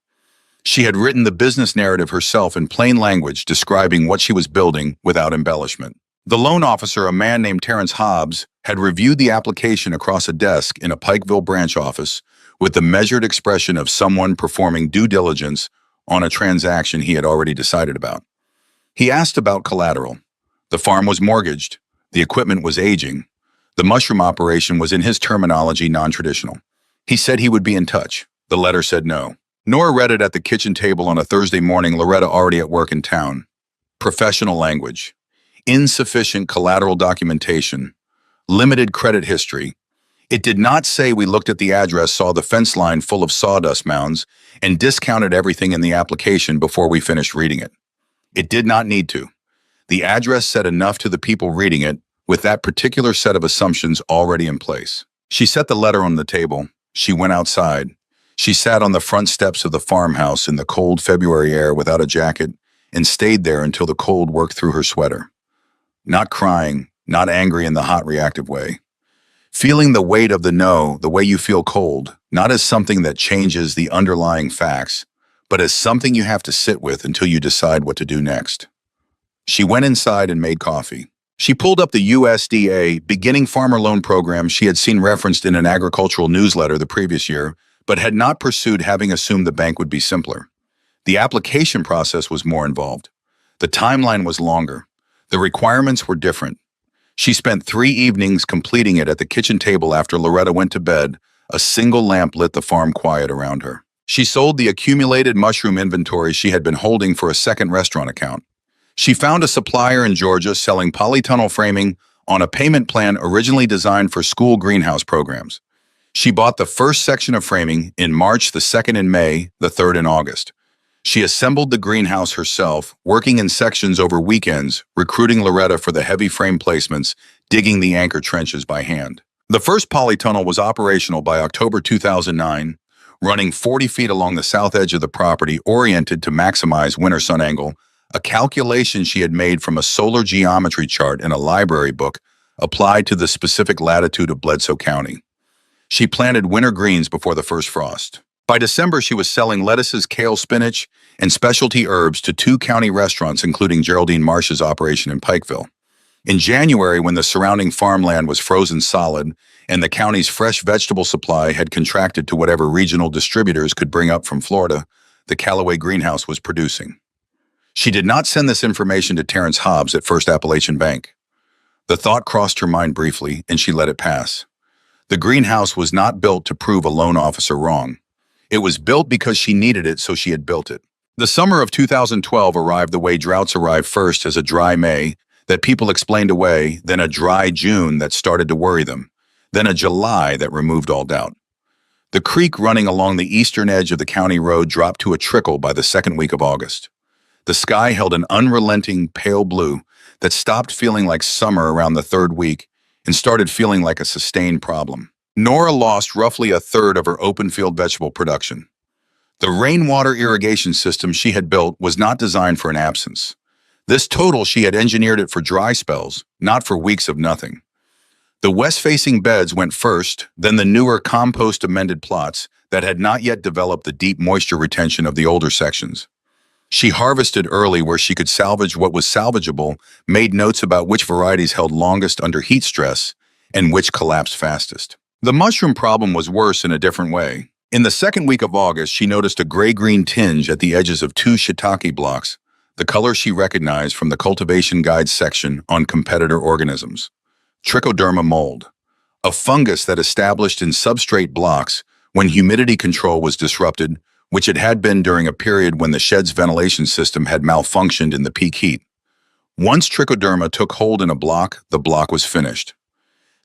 She had written the business narrative herself in plain language, describing what she was building without embellishment. The loan officer, a man named Terrence Hobbs, had reviewed the application across a desk in a Pikeville branch office with the measured expression of someone performing due diligence on a transaction he had already decided about. He asked about collateral. The farm was mortgaged. The equipment was aging. The mushroom operation was, in his terminology, non-traditional. He said he would be in touch. The letter said no. Nora read it at the kitchen table on a Thursday morning, Loretta already at work in town. Professional language. Insufficient collateral documentation. Limited credit history. It did not say we looked at the address, saw the fence line full of sawdust mounds, and discounted everything in the application before we finished reading it. It did not need to. The address said enough to the people reading it, with that particular set of assumptions already in place. She set the letter on the table. She went outside. She sat on the front steps of the farmhouse in the cold February air without a jacket and stayed there until the cold worked through her sweater. Not crying, not angry in the hot reactive way. Feeling the weight of the no, the way you feel cold, not as something that changes the underlying facts, but as something you have to sit with until you decide what to do next. She went inside and made coffee. She pulled up the USDA Beginning Farmer Loan Program she had seen referenced in an agricultural newsletter the previous year, but had not pursued, having assumed the bank would be simpler. The application process was more involved. The timeline was longer. The requirements were different. She spent 3 evenings completing it at the kitchen table after Loretta went to bed. A single lamp lit the farm quiet around her. She sold the accumulated mushroom inventory she had been holding for a second restaurant account. She found a supplier in Georgia selling polytunnel framing on a payment plan originally designed for school greenhouse programs. She bought the first section of framing in March, the second in May, the third in August. She assembled the greenhouse herself, working in sections over weekends, recruiting Loretta for the heavy frame placements, digging the anchor trenches by hand. The first polytunnel was operational by October 2009, running 40 feet along the south edge of the property, oriented to maximize winter sun angle, a calculation she had made from a solar geometry chart in a library book applied to the specific latitude of Bledsoe County. She planted winter greens before the first frost. By December, she was selling lettuces, kale, spinach, and specialty herbs to 2 county restaurants, including Geraldine Marsh's operation in Pikeville. In January, when the surrounding farmland was frozen solid and the county's fresh vegetable supply had contracted to whatever regional distributors could bring up from Florida, the Callaway greenhouse was producing. She did not send this information to Terrence Hobbs at First Appalachian Bank. The thought crossed her mind briefly, and she let it pass. The greenhouse was not built to prove a loan officer wrong. It was built because she needed it, so she had built it. The summer of 2012 arrived the way droughts arrive first, as a dry May that people explained away, then a dry June that started to worry them, then a July that removed all doubt. The creek running along the eastern edge of the county road dropped to a trickle by the second week of August. The sky held an unrelenting pale blue that stopped feeling like summer around the third week and started feeling like a sustained problem. Nora lost roughly a third of her open field vegetable production. The rainwater irrigation system she had built was not designed for an absence. This total, she had engineered it for dry spells, not for weeks of nothing. The west-facing beds went first, then the newer compost amended plots that had not yet developed the deep moisture retention of the older sections. She harvested early where she could salvage what was salvageable, made notes about which varieties held longest under heat stress and which collapsed fastest. The mushroom problem was worse in a different way. In the second week of August, she noticed a gray-green tinge at the edges of 2 shiitake blocks, the color she recognized from the cultivation guide section on competitor organisms. Trichoderma mold, a fungus that established in substrate blocks when humidity control was disrupted, which it had been during a period when the shed's ventilation system had malfunctioned in the peak heat. Once trichoderma took hold in a block, the block was finished.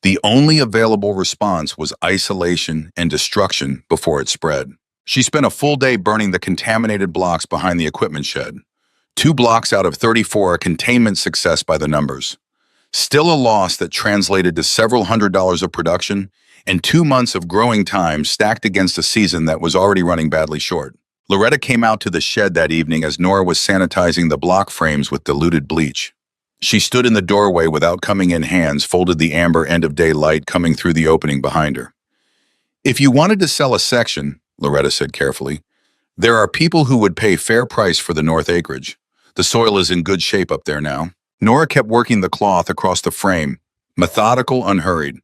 The only available response was isolation and destruction before it spread. She spent a full day burning the contaminated blocks behind the equipment shed. 2 blocks out of 34, a containment success by the numbers. Still a loss that translated to several $100s of production and 2 months of growing time stacked against a season that was already running badly short. Loretta came out to the shed that evening as Nora was sanitizing the block frames with diluted bleach. She stood in the doorway without coming in hands, folded the amber end-of-day light coming through the opening behind her. "If you wanted to sell a section," Loretta said carefully, "there are people who would pay fair price for the north acreage. The soil is in good shape up there now." Nora kept working the cloth across the frame, methodical, unhurried.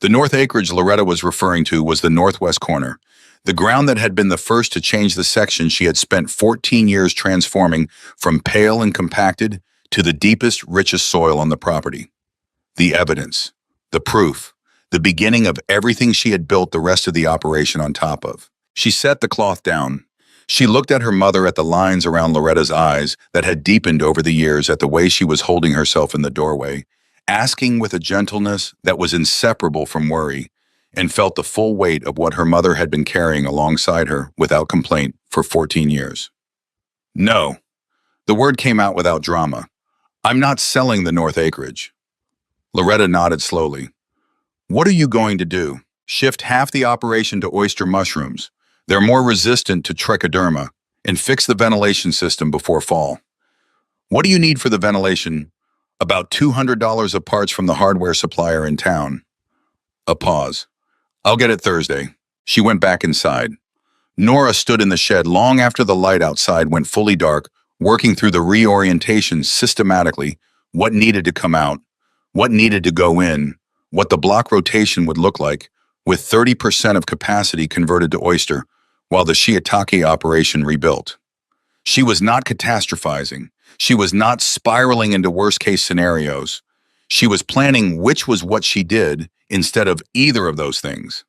The north acreage Loretta was referring to was the northwest corner, the ground that had been the first to change the section she had spent 14 years transforming from pale and compacted to the deepest, richest soil on the property. The evidence, the proof, the beginning of everything she had built the rest of the operation on top of. She set the cloth down. She looked at her mother, at the lines around Loretta's eyes that had deepened over the years, at the way she was holding herself in the doorway, asking with a gentleness that was inseparable from worry, and felt the full weight of what her mother had been carrying alongside her without complaint for 14 years. "No." The word came out without drama. "I'm not selling the north acreage." Loretta nodded slowly. "What are you going to do? Shift half the operation to oyster mushrooms. They're more resistant to trichoderma, and fix the ventilation system before fall." "What do you need for the ventilation?" "About $200 of parts from the hardware supplier in town." A pause. "I'll get it Thursday." She went back inside. Nora stood in the shed long after the light outside went fully dark, working through the reorientation systematically, what needed to come out, what needed to go in, what the block rotation would look like, with 30% of capacity converted to oyster, while the shiitake operation rebuilt. She was not catastrophizing. She was not spiraling into worst-case scenarios. She was planning which was what she did instead of either of those things.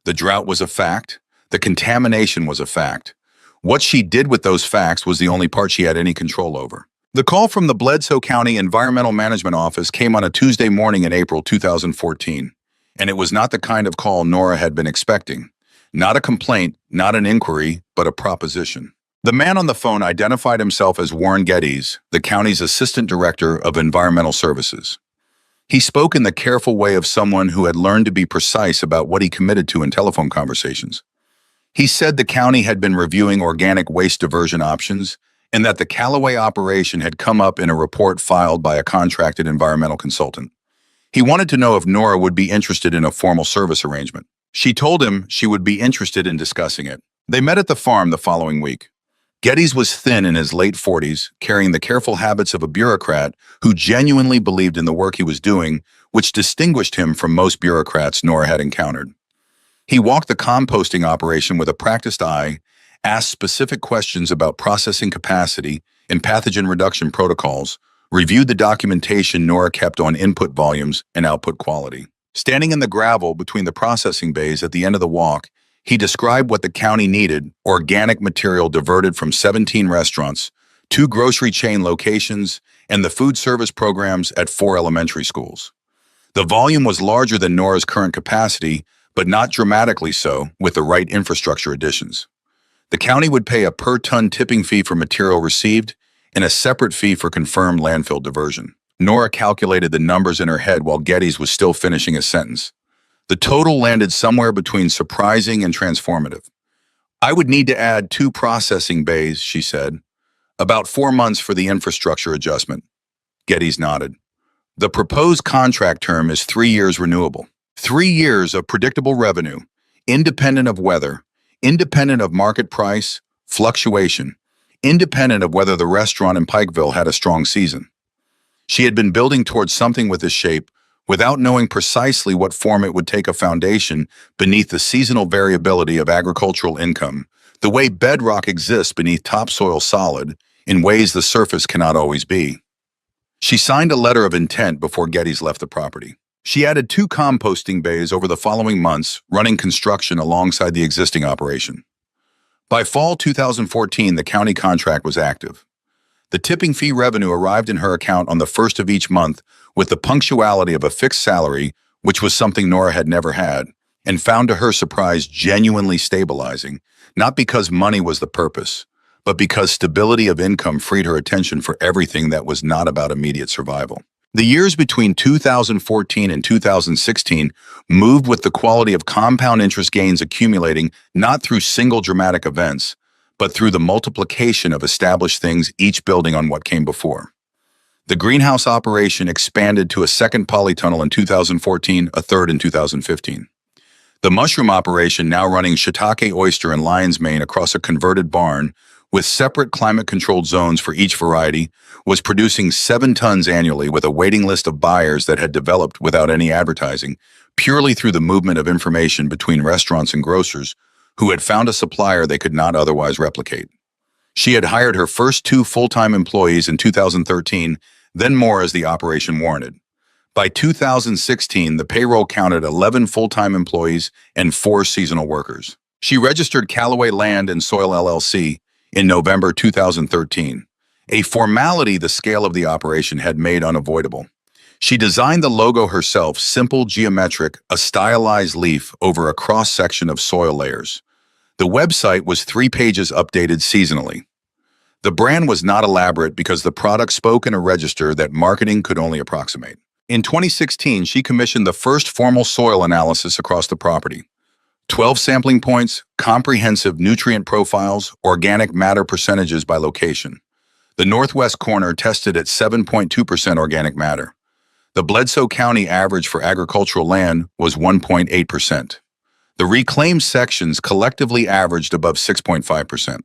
The drought was a fact. The contamination was a fact. What she did with those facts was the only part she had any control over. The call from the Bledsoe County Environmental Management Office came on a Tuesday morning in April 2014, and it was not the kind of call Nora had been expecting. Not a complaint, not an inquiry, but a proposition. The man on the phone identified himself as Warren Geddes, the county's Assistant Director of Environmental Services. He spoke in the careful way of someone who had learned to be precise about what he committed to in telephone conversations. He said the county had been reviewing organic waste diversion options and that the Callaway operation had come up in a report filed by a contracted environmental consultant. He wanted to know if Nora would be interested in a formal service arrangement. She told him she would be interested in discussing it. They met at the farm the following week. Geddes was thin in his late 40s, carrying the careful habits of a bureaucrat who genuinely believed in the work he was doing, which distinguished him from most bureaucrats Nora had encountered. He walked the composting operation with a practiced eye, asked specific questions about processing capacity and pathogen reduction protocols, reviewed the documentation Nora kept on input volumes and output quality. Standing in the gravel between the processing bays at the end of the walk, he described what the county needed: organic material diverted from 17 restaurants, 2 grocery chain locations, and the food service programs at 4 elementary schools. The volume was larger than Nora's current capacity, but not dramatically so with the right infrastructure additions. The county would pay a per-ton tipping fee for material received and a separate fee for confirmed landfill diversion. Nora calculated the numbers in her head while Geddes was still finishing his sentence. The total landed somewhere between surprising and transformative. "I would need to add 2 processing bays," she said. "About 4 months for the infrastructure adjustment." Geddes nodded. "The proposed contract term is 3 years renewable. 3 years of predictable revenue, independent of weather, independent of market price, fluctuation, independent of whether the restaurant in Pikeville had a strong season." She had been building towards something with this shape without knowing precisely what form it would take: a foundation beneath the seasonal variability of agricultural income, the way bedrock exists beneath topsoil solid in ways the surface cannot always be. She signed a letter of intent before Geddes left the property. She added 2 composting bays over the following months, running construction alongside the existing operation. By fall 2014, the county contract was active. The tipping fee revenue arrived in her account on the first of each month with the punctuality of a fixed salary, which was something Nora had never had, and found to her surprise genuinely stabilizing, not because money was the purpose, but because stability of income freed her attention for everything that was not about immediate survival. The years between 2014 and 2016 moved with the quality of compound interest gains accumulating not through single dramatic events, but through the multiplication of established things, each building on what came before. The greenhouse operation expanded to a second polytunnel in 2014, a third in 2015. The mushroom operation, now running shiitake, oyster, and lion's mane across a converted barn with separate climate-controlled zones for each variety, was producing 7 tons annually with a waiting list of buyers that had developed without any advertising, purely through the movement of information between restaurants and grocers who had found a supplier they could not otherwise replicate. She had hired her first 2 full-time employees in 2013, then more as the operation warranted. By 2016, the payroll counted 11 full-time employees and 4 seasonal workers. She registered Callaway Land and Soil LLC in November 2013, a formality the scale of the operation had made unavoidable. She designed the logo herself, simple, geometric, a stylized leaf over a cross-section of soil layers. The website was 3 pages updated seasonally. The brand was not elaborate because the product spoke in a register that marketing could only approximate. In 2016, she commissioned the first formal soil analysis across the property. 12 sampling points, comprehensive nutrient profiles, organic matter percentages by location. The northwest corner tested at 7.2% organic matter. The Bledsoe County average for agricultural land was 1.8%. The reclaimed sections collectively averaged above 6.5%.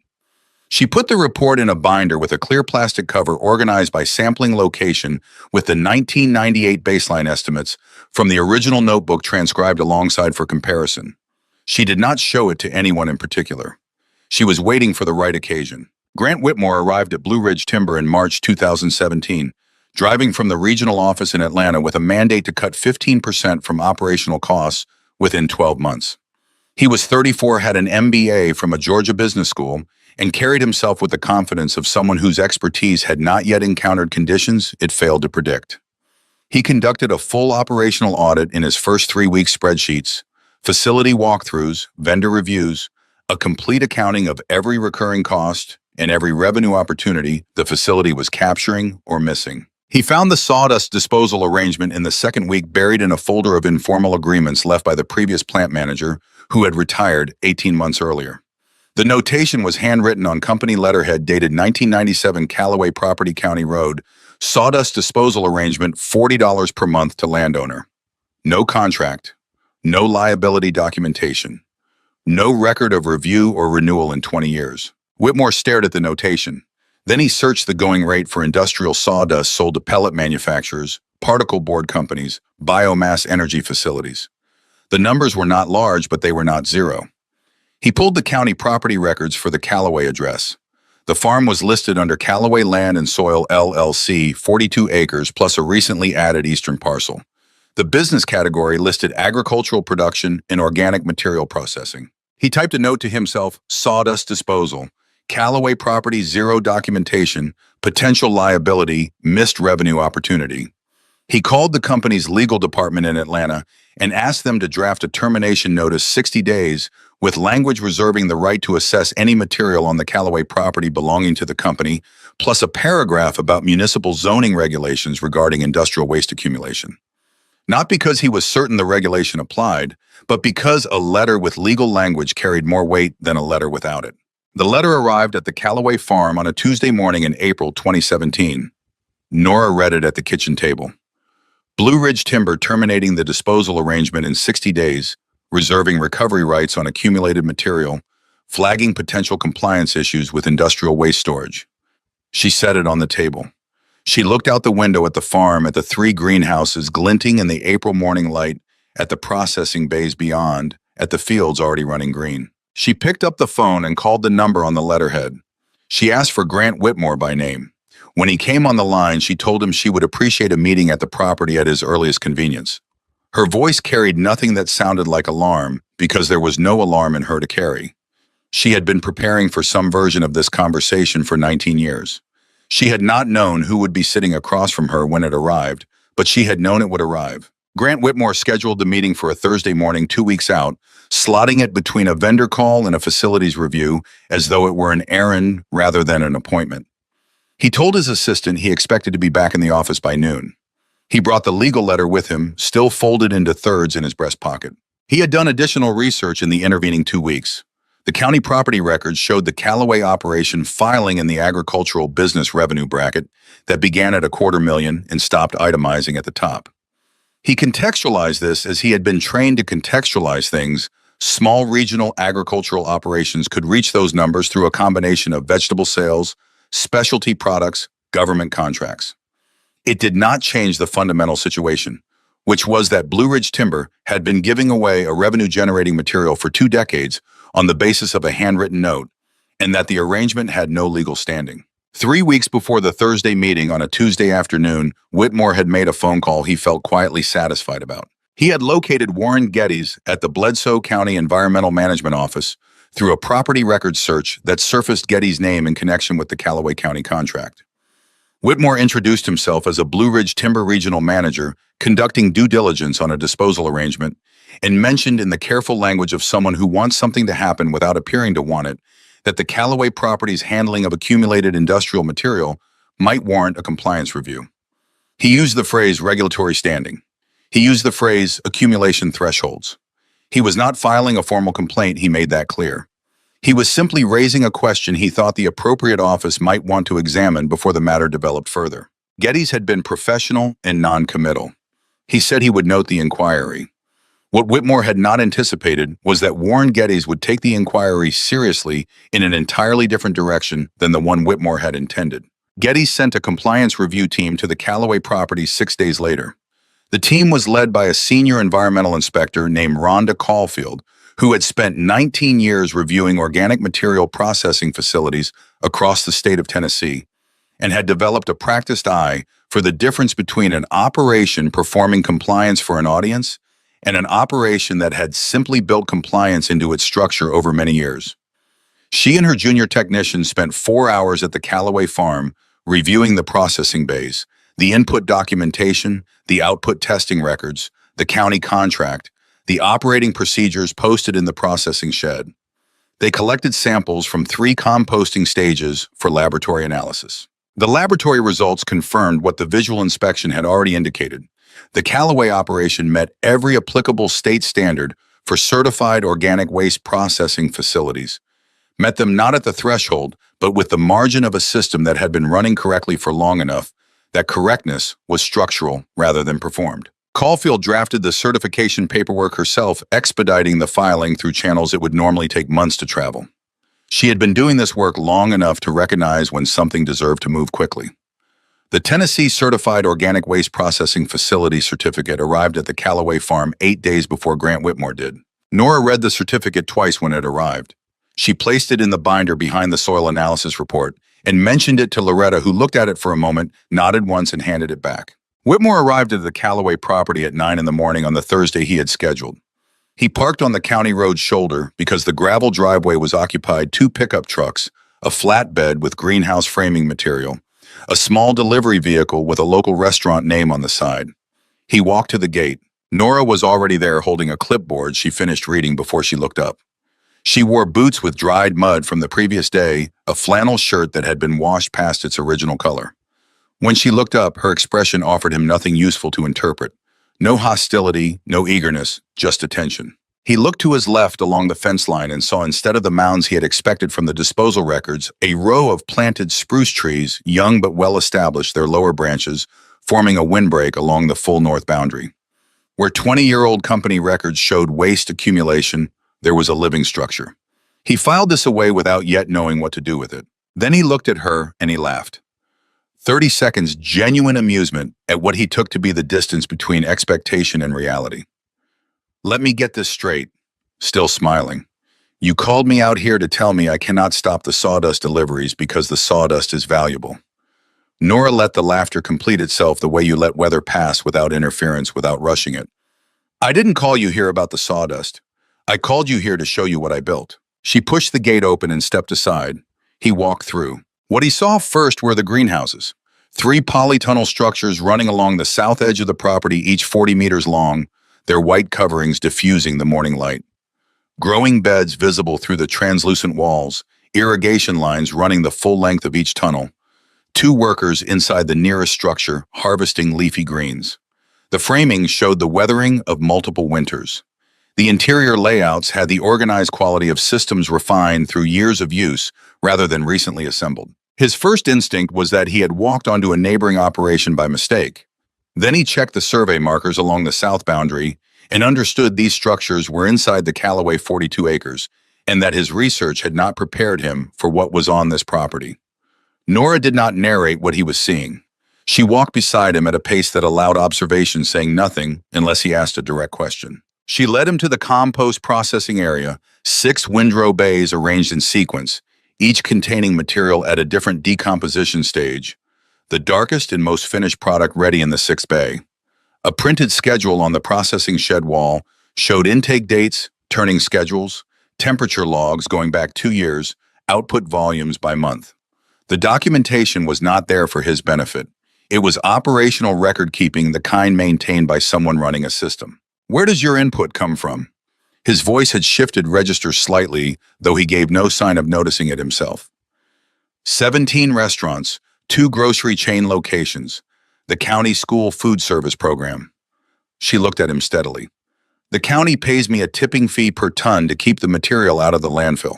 She put the report in a binder with a clear plastic cover organized by sampling location with the 1998 baseline estimates from the original notebook transcribed alongside for comparison. She did not show it to anyone in particular. She was waiting for the right occasion. Grant Whitmore arrived at Blue Ridge Timber in March 2017, driving from the regional office in Atlanta with a mandate to cut 15% from operational costs within 12 months. He was 34, had an MBA from a Georgia business school, and carried himself with the confidence of someone whose expertise had not yet encountered conditions it failed to predict. He conducted a full operational audit in his first 3-week spreadsheets, facility walkthroughs, vendor reviews, a complete accounting of every recurring cost and every revenue opportunity the facility was capturing or missing. He found the sawdust disposal arrangement in the second week buried in a folder of informal agreements left by the previous plant manager who had retired 18 months earlier. The notation was handwritten on company letterhead dated 1997 Callaway Property County Road, sawdust disposal arrangement $40 per month to landowner. No contract, no liability documentation, no record of review or renewal in 20 years. Whitmore stared at the notation. Then he searched the going rate for industrial sawdust sold to pellet manufacturers, particle board companies, biomass energy facilities. The numbers were not large, but they were not zero. He pulled the county property records for the Callaway address. The farm was listed under Callaway Land and Soil LLC, 42 acres plus a recently added eastern parcel. The business category listed agricultural production and organic material processing. He typed a note to himself, sawdust disposal, Callaway property, zero documentation, potential liability, missed revenue opportunity. He called the company's legal department in Atlanta and asked them to draft a termination notice 60 days with language reserving the right to assess any material on the Callaway property belonging to the company, plus a paragraph about municipal zoning regulations regarding industrial waste accumulation. Not because he was certain the regulation applied, but because a letter with legal language carried more weight than a letter without it. The letter arrived at the Callaway farm on a Tuesday morning in April 2017. Nora read it at the kitchen table. Blue Ridge Timber terminating the disposal arrangement in 60 days, reserving recovery rights on accumulated material, flagging potential compliance issues with industrial waste storage. She set it on the table. She looked out the window at the farm, at the 3 greenhouses glinting in the April morning light, at the processing bays beyond, at the fields already running green. She picked up the phone and called the number on the letterhead. She asked for Grant Whitmore by name. When he came on the line, she told him she would appreciate a meeting at the property at his earliest convenience. Her voice carried nothing that sounded like alarm because there was no alarm in her to carry. She had been preparing for some version of this conversation for 19 years. She had not known who would be sitting across from her when it arrived, but she had known it would arrive. Grant Whitmore scheduled the meeting for a Thursday morning 2 weeks out, slotting it between a vendor call and a facilities review as though it were an errand rather than an appointment. He told his assistant he expected to be back in the office by noon. He brought the legal letter with him, still folded into thirds in his breast pocket. He had done additional research in the intervening 2 weeks. The county property records showed the Callaway operation filing in the agricultural business revenue bracket that began at $250,000 and stopped itemizing at the top. He contextualized this as he had been trained to contextualize things. Small regional agricultural operations could reach those numbers through a combination of vegetable sales, specialty products, government contracts. It did not change the fundamental situation, which was that Blue Ridge Timber had been giving away a revenue-generating material for 2 decades on the basis of a handwritten note, and that the arrangement had no legal standing. 3 weeks before the Thursday meeting on a Tuesday afternoon, Whitmore had made a phone call he felt quietly satisfied about. He had located Warren Geddes at the Bledsoe County Environmental Management Office through a property records search that surfaced Geddes' name in connection with the Callaway County contract. Whitmore introduced himself as a Blue Ridge Timber Regional Manager conducting due diligence on a disposal arrangement, and mentioned in the careful language of someone who wants something to happen without appearing to want it, that the Callaway property's handling of accumulated industrial material might warrant a compliance review. He used the phrase regulatory standing. He used the phrase accumulation thresholds. He was not filing a formal complaint, he made that clear. He was simply raising a question he thought the appropriate office might want to examine before the matter developed further. Geddes had been professional and non-committal. He said he would note the inquiry. What Whitmore had not anticipated was that Warren Geddes would take the inquiry seriously in an entirely different direction than the one Whitmore had intended. Geddes sent a compliance review team to the Callaway property 6 days later. The team was led by a senior environmental inspector named Rhonda Caulfield, who had spent 19 years reviewing organic material processing facilities across the state of Tennessee and had developed a practiced eye for the difference between an operation performing compliance for an audience and an operation that had simply built compliance into its structure over many years. She and her junior technician spent 4 hours at the Callaway farm reviewing the processing bays, the input documentation, the output testing records, the county contract, the operating procedures posted in the processing shed. They collected samples from 3 composting stages for laboratory analysis. The laboratory results confirmed what the visual inspection had already indicated. The Callaway operation met every applicable state standard for certified organic waste processing facilities, met them not at the threshold, but with the margin of a system that had been running correctly for long enough that correctness was structural rather than performed. Caulfield drafted the certification paperwork herself, expediting the filing through channels it would normally take months to travel. She had been doing this work long enough to recognize when something deserved to move quickly. The Tennessee Certified Organic Waste Processing Facility certificate arrived at the Callaway farm 8 days before Grant Whitmore did. Nora read the certificate twice when it arrived. She placed it in the binder behind the soil analysis report and mentioned it to Loretta, who looked at it for a moment, nodded once, and handed it back. Whitmore arrived at the Callaway property at 9 in the morning on the Thursday he had scheduled. He parked on the county road's shoulder because the gravel driveway was occupied 2 pickup trucks, a flatbed with greenhouse framing material, a small delivery vehicle with a local restaurant name on the side. He walked to the gate. Nora was already there holding a clipboard she finished reading before she looked up. She wore boots with dried mud from the previous day, a flannel shirt that had been washed past its original color. When she looked up, her expression offered him nothing useful to interpret. No hostility, no eagerness, just attention. He looked to his left along the fence line and saw, instead of the mounds he had expected from the disposal records, a row of planted spruce trees, young but well-established, their lower branches forming a windbreak along the full north boundary. Where 20-year-old company records showed waste accumulation, there was a living structure. He filed this away without yet knowing what to do with it. Then he looked at her and he laughed. 30 seconds genuine amusement at what he took to be the distance between expectation and reality. Let me get this straight. Still smiling. You called me out here to tell me I cannot stop the sawdust deliveries because the sawdust is valuable. Nora let the laughter complete itself the way you let weather pass without interference, without rushing it. I didn't call you here about the sawdust. I called you here to show you what I built. She pushed the gate open and stepped aside. He walked through. What he saw first were the greenhouses. 3 polytunnel structures running along the south edge of the property, each 40 meters long, their white coverings diffusing the morning light. Growing beds visible through the translucent walls, irrigation lines running the full length of each tunnel. 2 workers inside the nearest structure harvesting leafy greens. The framing showed the weathering of multiple winters. The interior layouts had the organized quality of systems refined through years of use rather than recently assembled. His first instinct was that he had walked onto a neighboring operation by mistake. Then he checked the survey markers along the south boundary and understood these structures were inside the Callaway 42 acres and that his research had not prepared him for what was on this property. Nora did not narrate what he was seeing. She walked beside him at a pace that allowed observation, saying nothing unless he asked a direct question. She led him to the compost processing area, 6 windrow bays arranged in sequence, each containing material at a different decomposition stage, the darkest and most finished product ready in the 6th bay. A printed schedule on the processing shed wall showed intake dates, turning schedules, temperature logs going back 2 years, output volumes by month. The documentation was not there for his benefit. It was operational record keeping, the kind maintained by someone running a system. Where does your input come from? His voice had shifted registers slightly, though he gave no sign of noticing it himself. 17 restaurants, 2 grocery chain locations, the county school food service program. She looked at him steadily. The county pays me a tipping fee per ton to keep the material out of the landfill.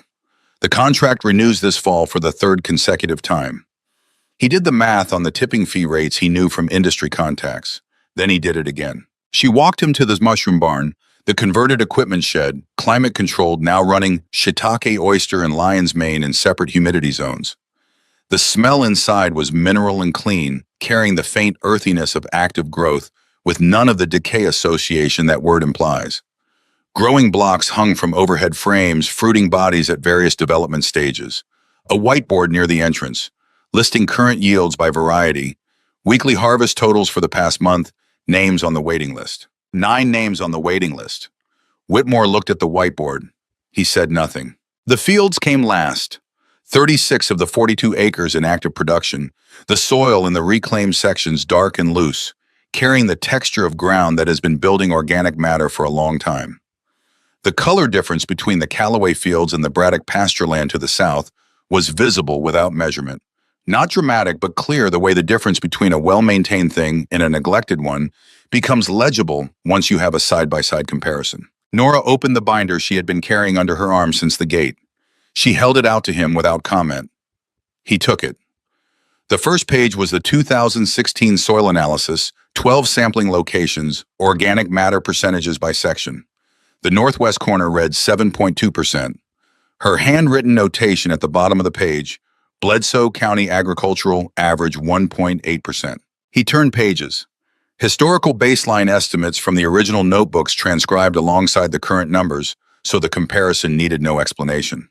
The contract renews this fall for the 3rd consecutive time. He did the math on the tipping fee rates he knew from industry contacts. Then he did it again. She walked him to the mushroom barn, the converted equipment shed, climate-controlled, now running shiitake, oyster, and lion's mane in separate humidity zones. The smell inside was mineral and clean, carrying the faint earthiness of active growth with none of the decay association that word implies. Growing blocks hung from overhead frames, fruiting bodies at various development stages. A whiteboard near the entrance, listing current yields by variety, weekly harvest totals for the past month, names on the waiting list. 9 names on the waiting list. Whitmore looked at the whiteboard. He said nothing. The fields came last. 36 of the 42 acres in active production, the soil in the reclaimed sections dark and loose, carrying the texture of ground that has been building organic matter for a long time. The color difference between the Callaway fields and the Braddock pasture land to the south was visible without measurement. Not dramatic, but clear the way the difference between a well-maintained thing and a neglected one becomes legible once you have a side-by-side comparison. Nora opened the binder she had been carrying under her arm since the gate. She held it out to him without comment. He took it. The first page was the 2016 soil analysis, 12 sampling locations, organic matter percentages by section. The northwest corner read 7.2%. Her handwritten notation at the bottom of the page, Bledsoe County Agricultural Average 1.8%. He turned pages. Historical baseline estimates from the original notebooks transcribed alongside the current numbers, so the comparison needed no explanation.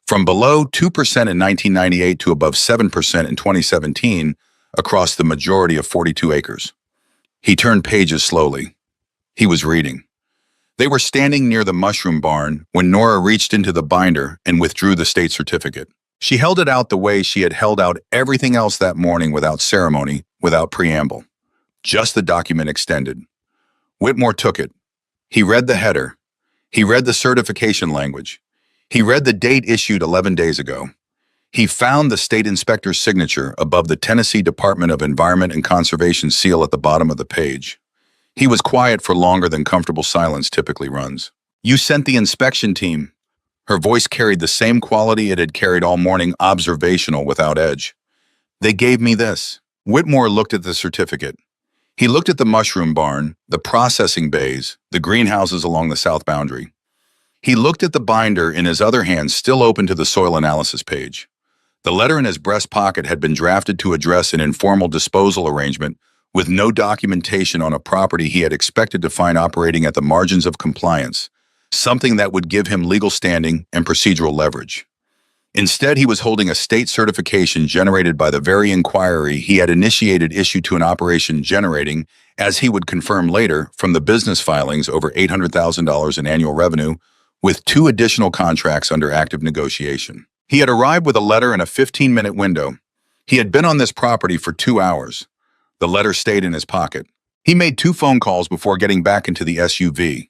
From below 2% in 1998 to above 7% in 2017 across the majority of 42 acres. He turned pages slowly. He was reading. They were standing near the mushroom barn when Nora reached into the binder and withdrew the state certificate. She held it out the way she had held out everything else that morning, without ceremony, without preamble. Just the document extended. Whitmore took it. He read the header. He read the certification language. He read the date issued 11 days ago. He found the state inspector's signature above the Tennessee Department of Environment and Conservation seal at the bottom of the page. He was quiet for longer than comfortable silence typically runs. "You sent the inspection team." Her voice carried the same quality it had carried all morning, observational without edge. "They gave me this." Whitmore looked at the certificate. He looked at the mushroom barn, the processing bays, the greenhouses along the south boundary. He looked at the binder in his other hand, still open to the soil analysis page. The letter in his breast pocket had been drafted to address an informal disposal arrangement with no documentation on a property he had expected to find operating at the margins of compliance, something that would give him legal standing and procedural leverage. Instead, he was holding a state certification generated by the very inquiry he had initiated, issued to an operation generating, as he would confirm later, from the business filings over $800,000 in annual revenue, with 2 additional contracts under active negotiation. He had arrived with a letter in a 15-minute window. He had been on this property for 2 hours. The letter stayed in his pocket. He made 2 phone calls before getting back into the SUV.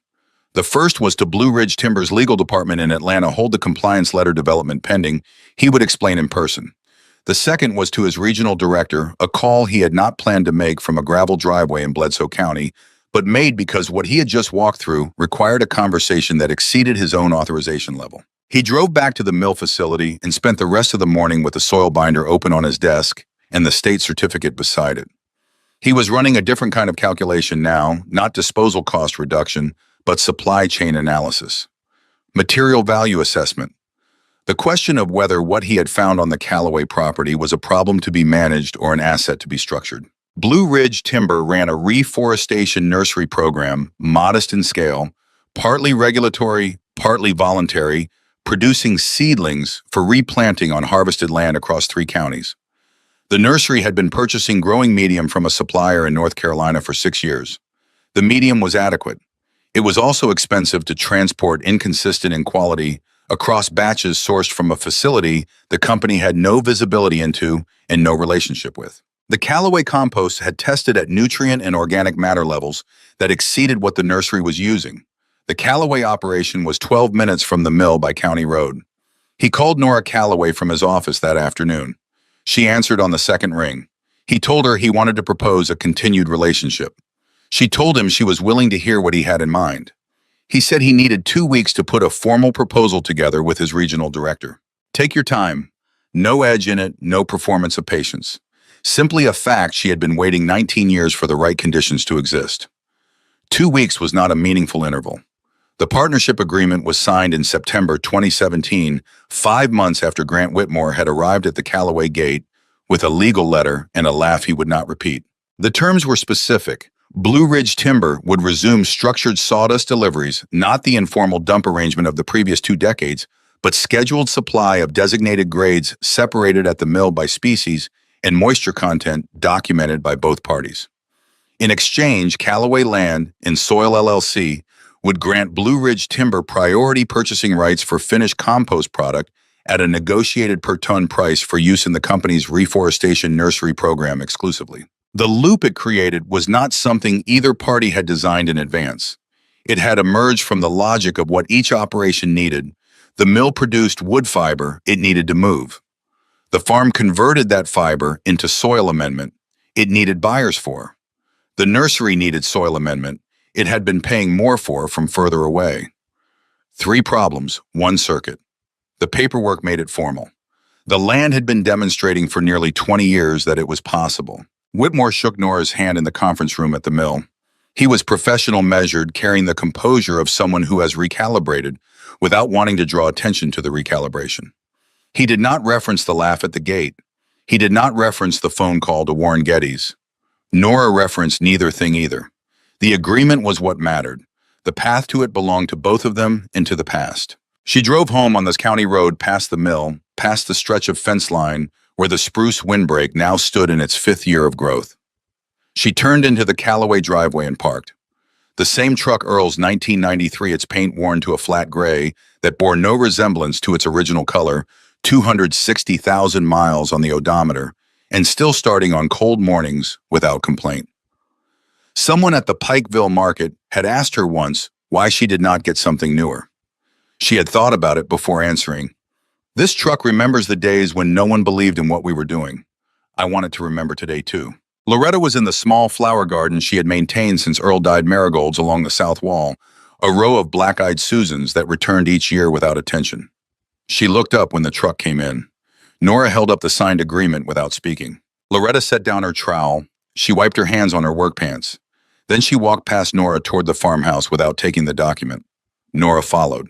The first was to Blue Ridge Timber's legal department in Atlanta, hold the compliance letter development pending. He would explain in person. The second was to his regional director, a call he had not planned to make from a gravel driveway in Bledsoe County, but made because what he had just walked through required a conversation that exceeded his own authorization level. He drove back to the mill facility and spent the rest of the morning with the soil binder open on his desk and the state certificate beside it. He was running a different kind of calculation now, not disposal cost reduction, but supply chain analysis. Material value assessment. The question of whether what he had found on the Callaway property was a problem to be managed or an asset to be structured. Blue Ridge Timber ran a reforestation nursery program, modest in scale, partly regulatory, partly voluntary, producing seedlings for replanting on harvested land across 3 counties. The nursery had been purchasing growing medium from a supplier in North Carolina for 6 years. The medium was adequate. It was also expensive to transport, inconsistent in quality, across batches sourced from a facility the company had no visibility into and no relationship with. The Callaway compost had tested at nutrient and organic matter levels that exceeded what the nursery was using. The Callaway operation was 12 minutes from the mill by County Road. He called Nora Callaway from his office that afternoon. She answered on the second ring. He told her he wanted to propose a continued relationship. She told him she was willing to hear what he had in mind. He said he needed 2 weeks to put a formal proposal together with his regional director. Take your time. No edge in it, no performance of patience. Simply a fact she had been waiting 19 years for the right conditions to exist. 2 weeks was not a meaningful interval. The partnership agreement was signed in September 2017, 5 months after Grant Whitmore had arrived at the Callaway gate with a legal letter and a laugh he would not repeat. The terms were specific. Blue Ridge Timber would resume structured sawdust deliveries, not the informal dump arrangement of the previous 2 decades, but scheduled supply of designated grades separated at the mill by species and moisture content documented by both parties. In exchange, Callaway Land and Soil LLC would grant Blue Ridge Timber priority purchasing rights for finished compost product at a negotiated per ton price for use in the company's reforestation nursery program exclusively. The loop it created was not something either party had designed in advance. It had emerged from the logic of what each operation needed. The mill produced wood fiber it needed to move. The farm converted that fiber into soil amendment it needed buyers for. The nursery needed soil amendment it had been paying more for from further away. 3 problems, 1 circuit. The paperwork made it formal. The land had been demonstrating for nearly 20 years that it was possible. Whitmore shook Nora's hand in the conference room at the mill. He was professional measured, carrying the composure of someone who has recalibrated without wanting to draw attention to the recalibration. He did not reference the laugh at the gate. He did not reference the phone call to Warren Getty's. Nora referenced neither thing either. The agreement was what mattered. The path to it belonged to both of them and to the past. She drove home on this county road past the mill, past the stretch of fence line where the spruce windbreak now stood in its 5th year of growth. She turned into the Callaway driveway and parked. The same truck Earl's 1993, its paint worn to a flat gray that bore no resemblance to its original color, 260,000 miles on the odometer, and still starting on cold mornings without complaint. Someone at the Pikeville market had asked her once why she did not get something newer. She had thought about it before answering. This truck remembers the days when no one believed in what we were doing. I want it to remember today too. Loretta was in the small flower garden she had maintained since Earl dyed marigolds along the south wall, a row of black-eyed Susans that returned each year without attention. She looked up when the truck came in. Nora held up the signed agreement without speaking. Loretta set down her trowel. She wiped her hands on her work pants. Then she walked past Nora toward the farmhouse without taking the document. Nora followed.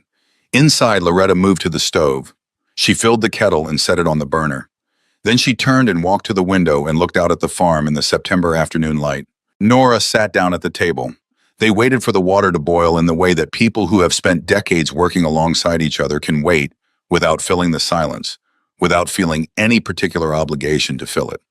Inside, Loretta moved to the stove. She filled the kettle and set it on the burner. Then she turned and walked to the window and looked out at the farm in the September afternoon light. Nora sat down at the table. They waited for the water to boil in the way that people who have spent decades working alongside each other can wait without filling the silence, without feeling any particular obligation to fill it.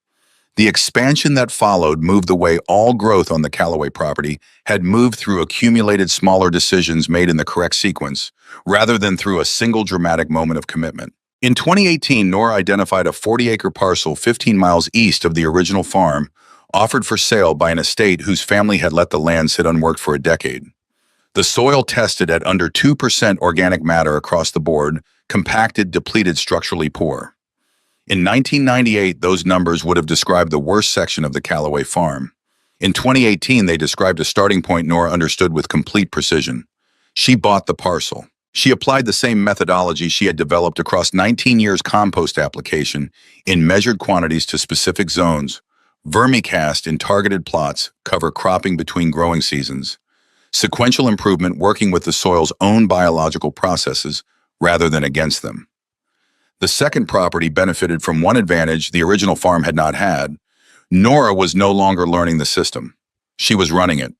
The expansion that followed moved the way all growth on the Callaway property had moved through accumulated smaller decisions made in the correct sequence, rather than through a single dramatic moment of commitment. In 2018, Nora identified a 40-acre parcel 15 miles east of the original farm, offered for sale by an estate whose family had let the land sit unworked for a decade. The soil tested at under 2% organic matter across the board, compacted, depleted, structurally poor. In 1998, those numbers would have described the worst section of the Callaway farm. In 2018, they described a starting point Nora understood with complete precision. She bought the parcel. She applied the same methodology she had developed across 19 years' compost application in measured quantities to specific zones, vermicast in targeted plots, cover cropping between growing seasons, sequential improvement working with the soil's own biological processes rather than against them. The second property benefited from one advantage the original farm had not had. Nora was no longer learning the system. She was running it.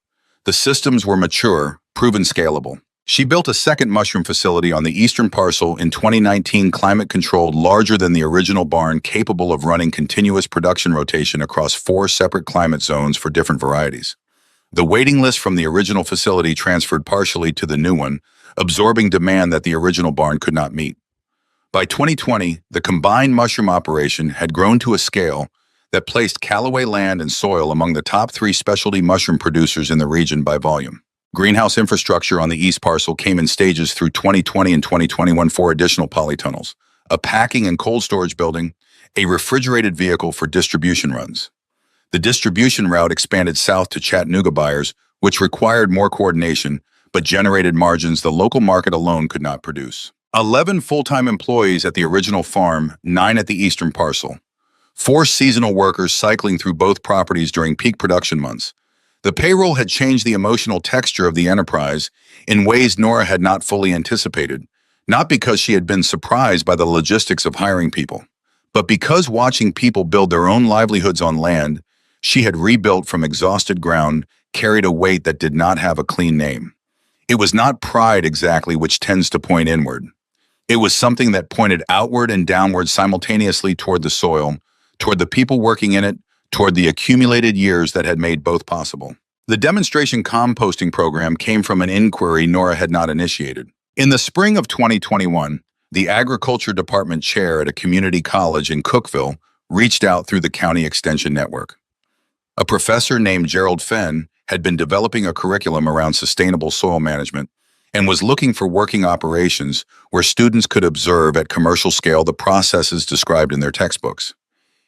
The systems were mature, proven scalable. She built a second mushroom facility on the eastern parcel in 2019, climate-controlled, larger than the original barn, capable of running continuous production rotation across 4 separate climate zones for different varieties. The waiting list from the original facility transferred partially to the new one, absorbing demand that the original barn could not meet. By 2020, the combined mushroom operation had grown to a scale that placed Callaway land and soil among the top 3 specialty mushroom producers in the region by volume. Greenhouse infrastructure on the east parcel came in stages through 2020 and 2021, 4 additional polytunnels, a packing and cold storage building, a refrigerated vehicle for distribution runs. The distribution route expanded south to Chattanooga buyers, which required more coordination, but generated margins the local market alone could not produce. 11 full-time employees at the original farm, 9 at the eastern parcel. 4 seasonal workers cycling through both properties during peak production months. The payroll had changed the emotional texture of the enterprise in ways Nora had not fully anticipated, not because she had been surprised by the logistics of hiring people, but because watching people build their own livelihoods on land she had rebuilt from exhausted ground carried a weight that did not have a clean name. It was not pride exactly, which tends to point inward. It was something that pointed outward and downward simultaneously toward the soil, toward the people working in it, toward the accumulated years that had made both possible. The demonstration composting program came from an inquiry Nora had not initiated. In the spring of 2021, the Agriculture Department chair at a community college in Cookeville reached out through the county extension network. A professor named Gerald Fenn had been developing a curriculum around sustainable soil management and was looking for working operations where students could observe at commercial scale the processes described in their textbooks.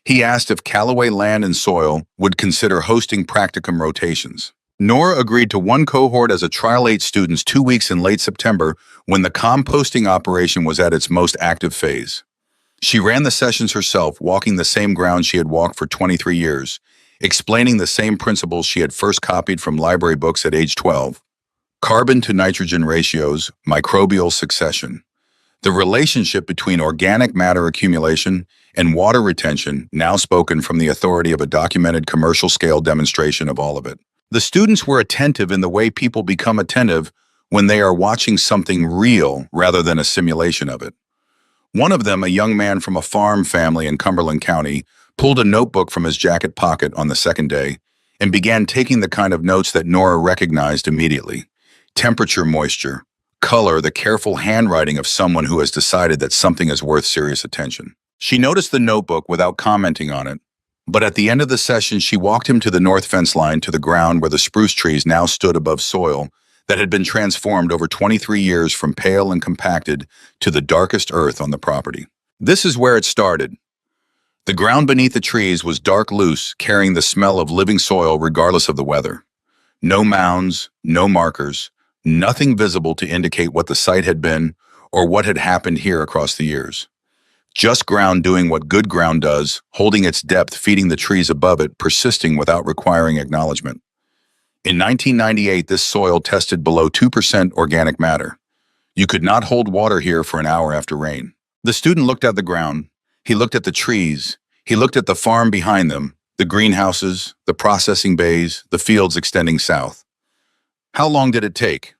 He asked if Callaway Land and Soil would consider hosting practicum rotations. Nora agreed to one cohort as a trial 8 students 2 weeks in late September when the composting operation was at its most active phase. She ran the sessions herself, walking the same ground she had walked for 23 years, explaining the same principles she had first copied from library books at age 12. Carbon to nitrogen ratios, microbial succession. The relationship between organic matter accumulation and water retention, now spoken from the authority of a documented commercial-scale demonstration of all of it. The students were attentive in the way people become attentive when they are watching something real rather than a simulation of it. One of them, a young man from a farm family in Cumberland County, pulled a notebook from his jacket pocket on the second day and began taking the kind of notes that Nora recognized immediately. Temperature, moisture, color, the careful handwriting of someone who has decided that something is worth serious attention. She noticed the notebook without commenting on it, but at the end of the session, she walked him to the north fence line to the ground where the spruce trees now stood above soil that had been transformed over 23 years from pale and compacted to the darkest earth on the property. This is where it started. The ground beneath the trees was dark loose, carrying the smell of living soil regardless of the weather. No mounds, no markers, nothing visible to indicate what the site had been or what had happened here across the years. Just ground doing what good ground does, holding its depth, feeding the trees above it, persisting without requiring acknowledgement. In 1998, this soil tested below 2% organic matter. You could not hold water here for an hour after rain. The student looked at the ground. He looked at the trees. He looked at the farm behind them, the greenhouses, the processing bays, the fields extending south. How long did it take?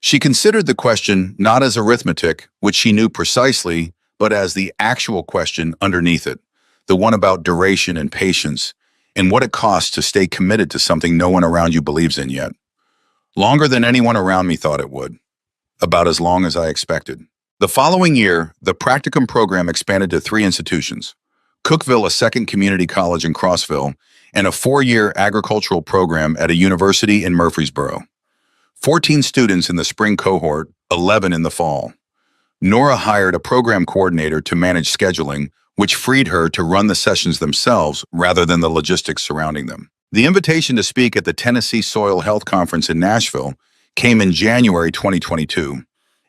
She considered the question not as arithmetic, which she knew precisely, but as the actual question underneath it, the one about duration and patience, and what it costs to stay committed to something no one around you believes in yet. Longer than anyone around me thought it would. About as long as I expected. The following year, the practicum program expanded to 3 institutions: Cookeville, a second community college in Crossville, and a 4-year agricultural program at a university in Murfreesboro. 14 students in the spring cohort, 11 in the fall. Nora hired a program coordinator to manage scheduling, which freed her to run the sessions themselves rather than the logistics surrounding them. The invitation to speak at the Tennessee Soil Health Conference in Nashville came in January 2022,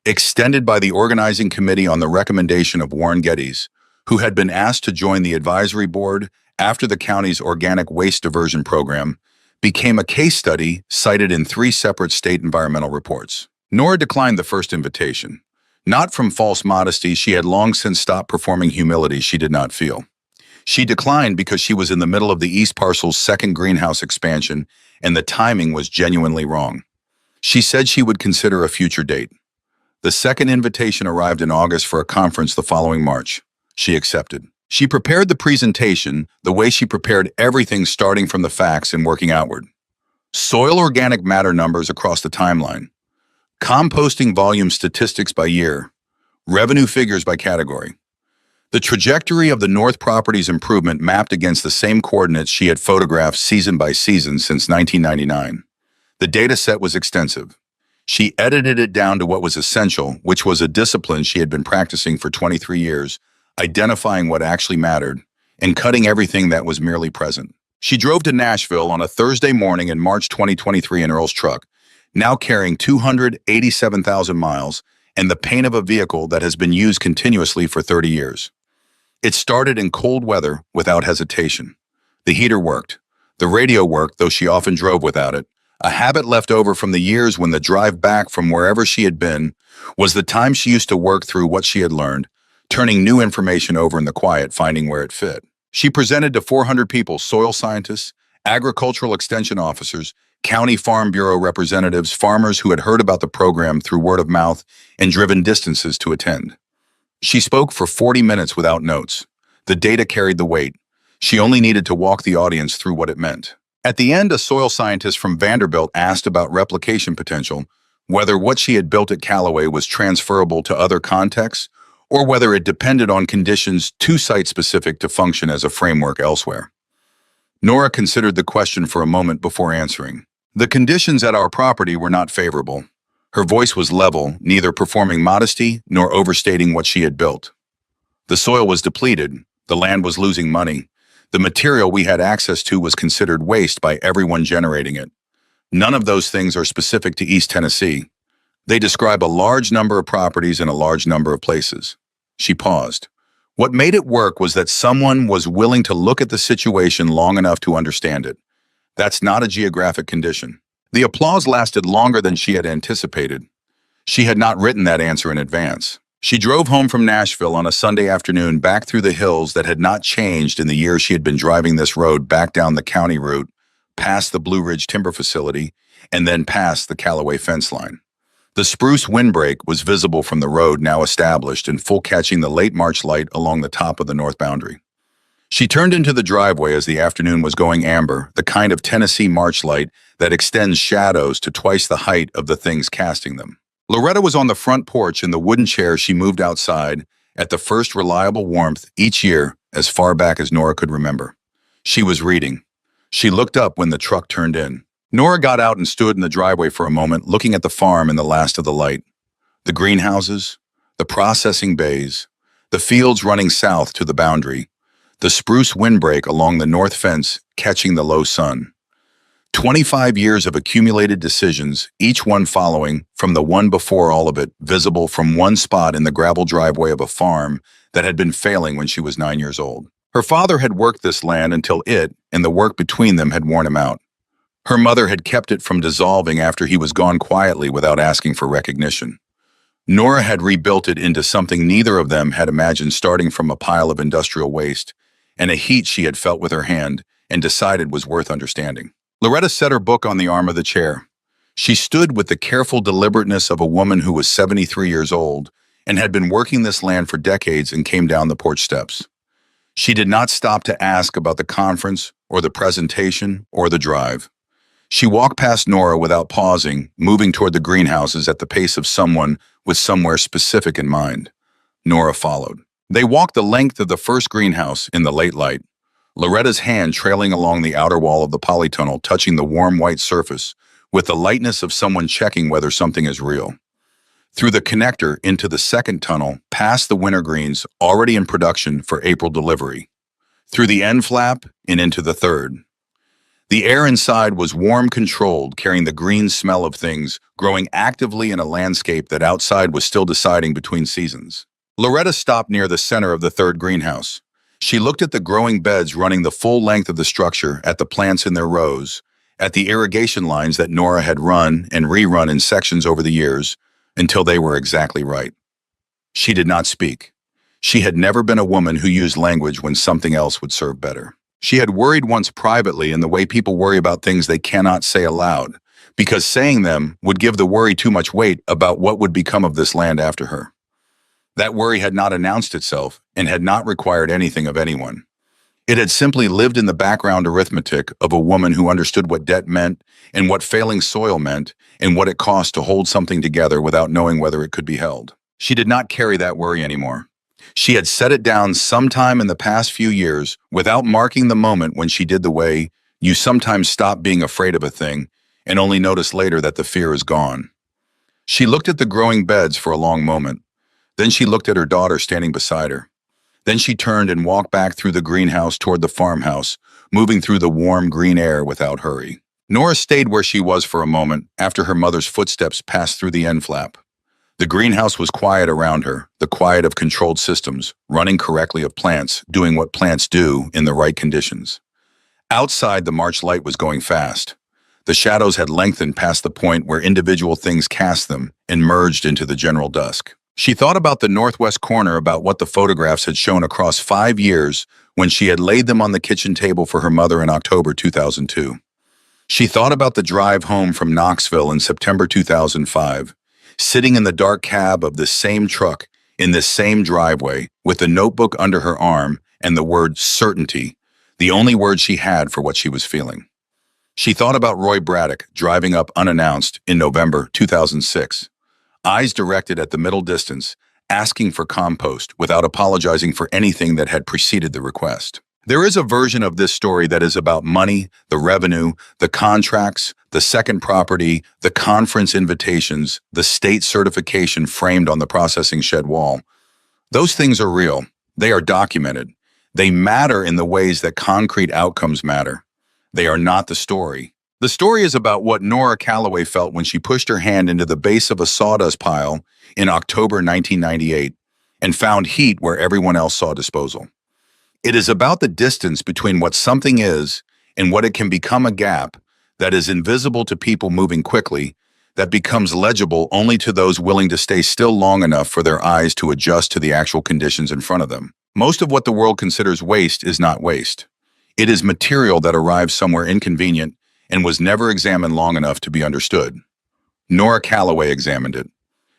extended by the organizing committee on the recommendation of Warren Geddes, who had been asked to join the advisory board after the county's organic waste diversion program became a case study cited in 3 separate state environmental reports. Nora declined the first invitation. Not from false modesty, she had long since stopped performing humility she did not feel. She declined because she was in the middle of the East Parcel's second greenhouse expansion and the timing was genuinely wrong. She said she would consider a future date. The second invitation arrived in August for a conference the following March. She accepted. She prepared the presentation the way she prepared everything, starting from the facts and working outward. Soil organic matter numbers across the timeline. Composting volume statistics by year. Revenue figures by category. The trajectory of the North property's improvement mapped against the same coordinates she had photographed season by season since 1999. The data set was extensive. She edited it down to what was essential, which was a discipline she had been practicing for 23 years, identifying what actually mattered, and cutting everything that was merely present. She drove to Nashville on a Thursday morning in March 2023 in Earl's truck, now carrying 287,000 miles and the paint of a vehicle that has been used continuously for 30 years. It started in cold weather without hesitation. The heater worked. The radio worked, though she often drove without it, a habit left over from the years when the drive back from wherever she had been was the time she used to work through what she had learned, turning new information over in the quiet, finding where it fit. She presented to 400 people, soil scientists, agricultural extension officers, county farm bureau representatives, farmers who had heard about the program through word of mouth and driven distances to attend. She spoke for 40 minutes without notes. The data carried the weight. She only needed to walk the audience through what it meant. At the end, a soil scientist from Vanderbilt asked about replication potential, whether what she had built at Callaway was transferable to other contexts, or whether it depended on conditions too site-specific to function as a framework elsewhere. Nora considered the question for a moment before answering. The conditions at our property were not favorable. Her voice was level, neither performing modesty nor overstating what she had built. The soil was depleted, the land was losing money, the material we had access to was considered waste by everyone generating it. None of those things are specific to East Tennessee. They describe a large number of properties in a large number of places. She paused. What made it work was that someone was willing to look at the situation long enough to understand it. That's not a geographic condition. The applause lasted longer than she had anticipated. She had not written that answer in advance. She drove home from Nashville on a Sunday afternoon back through the hills that had not changed in the years she had been driving this road back down the county route, past the Blue Ridge Timber Facility, and then past the Callaway fence line. The spruce windbreak was visible from the road now established in full, catching the late March light along the top of the north boundary. She turned into the driveway as the afternoon was going amber, the kind of Tennessee March light that extends shadows to twice the height of the things casting them. Loretta was on the front porch in the wooden chair she moved outside at the first reliable warmth each year as far back as Nora could remember. She was reading. She looked up when the truck turned in. Nora got out and stood in the driveway for a moment, looking at the farm in the last of the light. The greenhouses, the processing bays, the fields running south to the boundary, the spruce windbreak along the north fence catching the low sun. 25 years of accumulated decisions, each one following from the one before all of it, visible from one spot in the gravel driveway of a farm that had been failing when she was 9 years old. Her father had worked this land until it, and the work between them, had worn him out. Her mother had kept it from dissolving after he was gone quietly without asking for recognition. Nora had rebuilt it into something neither of them had imagined, starting from a pile of industrial waste and a heat she had felt with her hand and decided was worth understanding. Loretta set her book on the arm of the chair. She stood with the careful deliberateness of a woman who was 73 years old and had been working this land for decades, and came down the porch steps. She did not stop to ask about the conference or the presentation or the drive. She walked past Nora without pausing, moving toward the greenhouses at the pace of someone with somewhere specific in mind. Nora followed. They walked the length of the first greenhouse in the late light, Loretta's hand trailing along the outer wall of the polytunnel, touching the warm white surface with the lightness of someone checking whether something is real. Through the connector into the second tunnel, past the wintergreens already in production for April delivery. Through the end flap and into the third. The air inside was warm, controlled, carrying the green smell of things growing actively in a landscape that outside was still deciding between seasons. Loretta stopped near the center of the third greenhouse. She looked at the growing beds running the full length of the structure, at the plants in their rows, at the irrigation lines that Nora had run and rerun in sections over the years until they were exactly right. She did not speak. She had never been a woman who used language when something else would serve better. She had worried once privately in the way people worry about things they cannot say aloud, because saying them would give the worry too much weight about what would become of this land after her. That worry had not announced itself and had not required anything of anyone. It had simply lived in the background arithmetic of a woman who understood what debt meant and what failing soil meant and what it cost to hold something together without knowing whether it could be held. She did not carry that worry anymore. She had set it down sometime in the past few years without marking the moment when she did, the way you sometimes stop being afraid of a thing and only notice later that the fear is gone. She looked at the growing beds for a long moment. Then she looked at her daughter standing beside her. Then she turned and walked back through the greenhouse toward the farmhouse, moving through the warm green air without hurry. Nora stayed where she was for a moment after her mother's footsteps passed through the end flap. The greenhouse was quiet around her, the quiet of controlled systems, running correctly, of plants doing what plants do in the right conditions. Outside, the March light was going fast. The shadows had lengthened past the point where individual things cast them and merged into the general dusk. She thought about the northwest corner, about what the photographs had shown across 5 years when she had laid them on the kitchen table for her mother in October 2002. She thought about the drive home from Knoxville in September 2005, sitting in the dark cab of this same truck in this same driveway with the notebook under her arm and the word certainty, the only word she had for what she was feeling. She thought about Roy Braddock driving up unannounced in November 2006, eyes directed at the middle distance, asking for compost without apologizing for anything that had preceded the request. There is a version of this story that is about money, the revenue, the contracts, the second property, the conference invitations, the state certification framed on the processing shed wall. Those things are real. They are documented. They matter in the ways that concrete outcomes matter. They are not the story. The story is about what Nora Calloway felt when she pushed her hand into the base of a sawdust pile in October 1998 and found heat where everyone else saw disposal. It is about the distance between what something is and what it can become, a gap that is invisible to people moving quickly, that becomes legible only to those willing to stay still long enough for their eyes to adjust to the actual conditions in front of them. Most of what the world considers waste is not waste. It is material that arrives somewhere inconvenient and was never examined long enough to be understood. Nora Calloway examined it.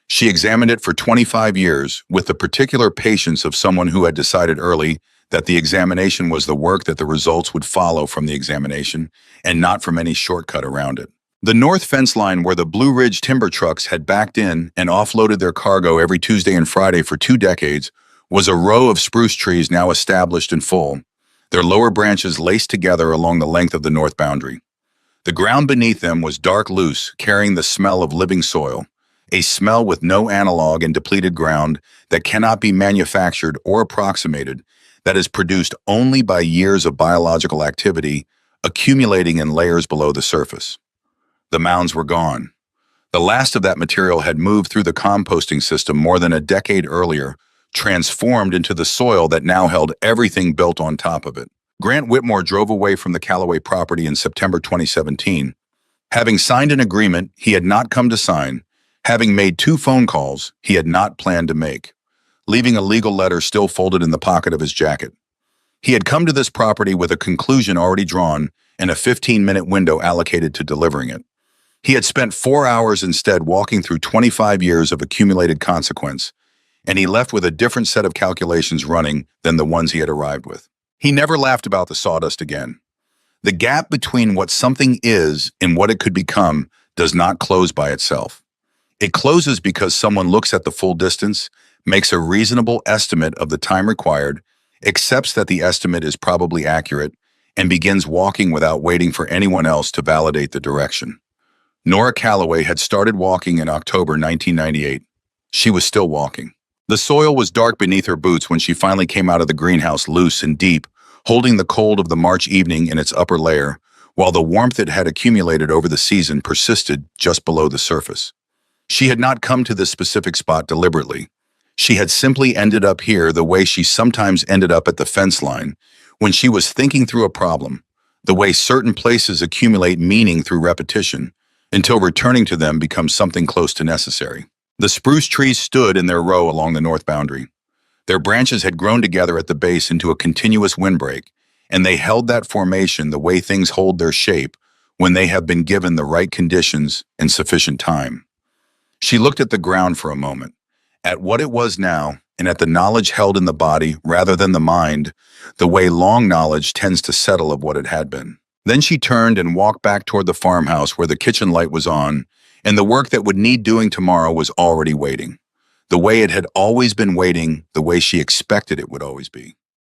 She examined it for 25 years with the particular patience of someone who had decided early that the examination was the work, that the results would follow from the examination and not from any shortcut around it. The north fence line where the Blue Ridge timber trucks had backed in and offloaded their cargo every Tuesday and Friday for 2 decades was a row of spruce trees now established and full, their lower branches laced together along the length of the north boundary. The ground beneath them was dark loose, carrying the smell of living soil, a smell with no analog in depleted ground that cannot be manufactured or approximated, that is produced only by years of biological activity accumulating in layers below the surface. The mounds were gone. The last of that material had moved through the composting system more than a decade earlier, transformed into the soil that now held everything built on top of it. Grant Whitmore drove away from the Calloway property in September 2017. Having signed an agreement he had not come to sign, having made 2 phone calls he had not planned to make, leaving a legal letter still folded in the pocket of his jacket. He had come to this property with a conclusion already drawn and a 15-minute window allocated to delivering it. He had spent 4 hours instead walking through 25 years of accumulated consequence, and he left with a different set of calculations running than the ones he had arrived with. He never laughed about the sawdust again. The gap between what something is and what it could become does not close by itself. It closes because someone looks at the full distance, makes a reasonable estimate of the time required, accepts that the estimate is probably accurate, and begins walking without waiting for anyone else to validate the direction. Nora Calloway had started walking in October 1998. She was still walking. The soil was dark beneath her boots when she finally came out of the greenhouse, loose and deep, holding the cold of the March evening in its upper layer, while the warmth that had accumulated over the season persisted just below the surface. She had not come to this specific spot deliberately. She had simply ended up here the way she sometimes ended up at the fence line when she was thinking through a problem, the way certain places accumulate meaning through repetition, until returning to them becomes something close to necessary. The spruce trees stood in their row along the north boundary. Their branches had grown together at the base into a continuous windbreak, and they held that formation the way things hold their shape when they have been given the right conditions and sufficient time. She looked at the ground for a moment, at what it was now, and at the knowledge held in the body rather than the mind, the way long knowledge tends to settle of what it had been. Then she turned and walked back toward the farmhouse where the kitchen light was on, and the work that would need doing tomorrow was already waiting. The way it had always been waiting, the way she expected it would always be.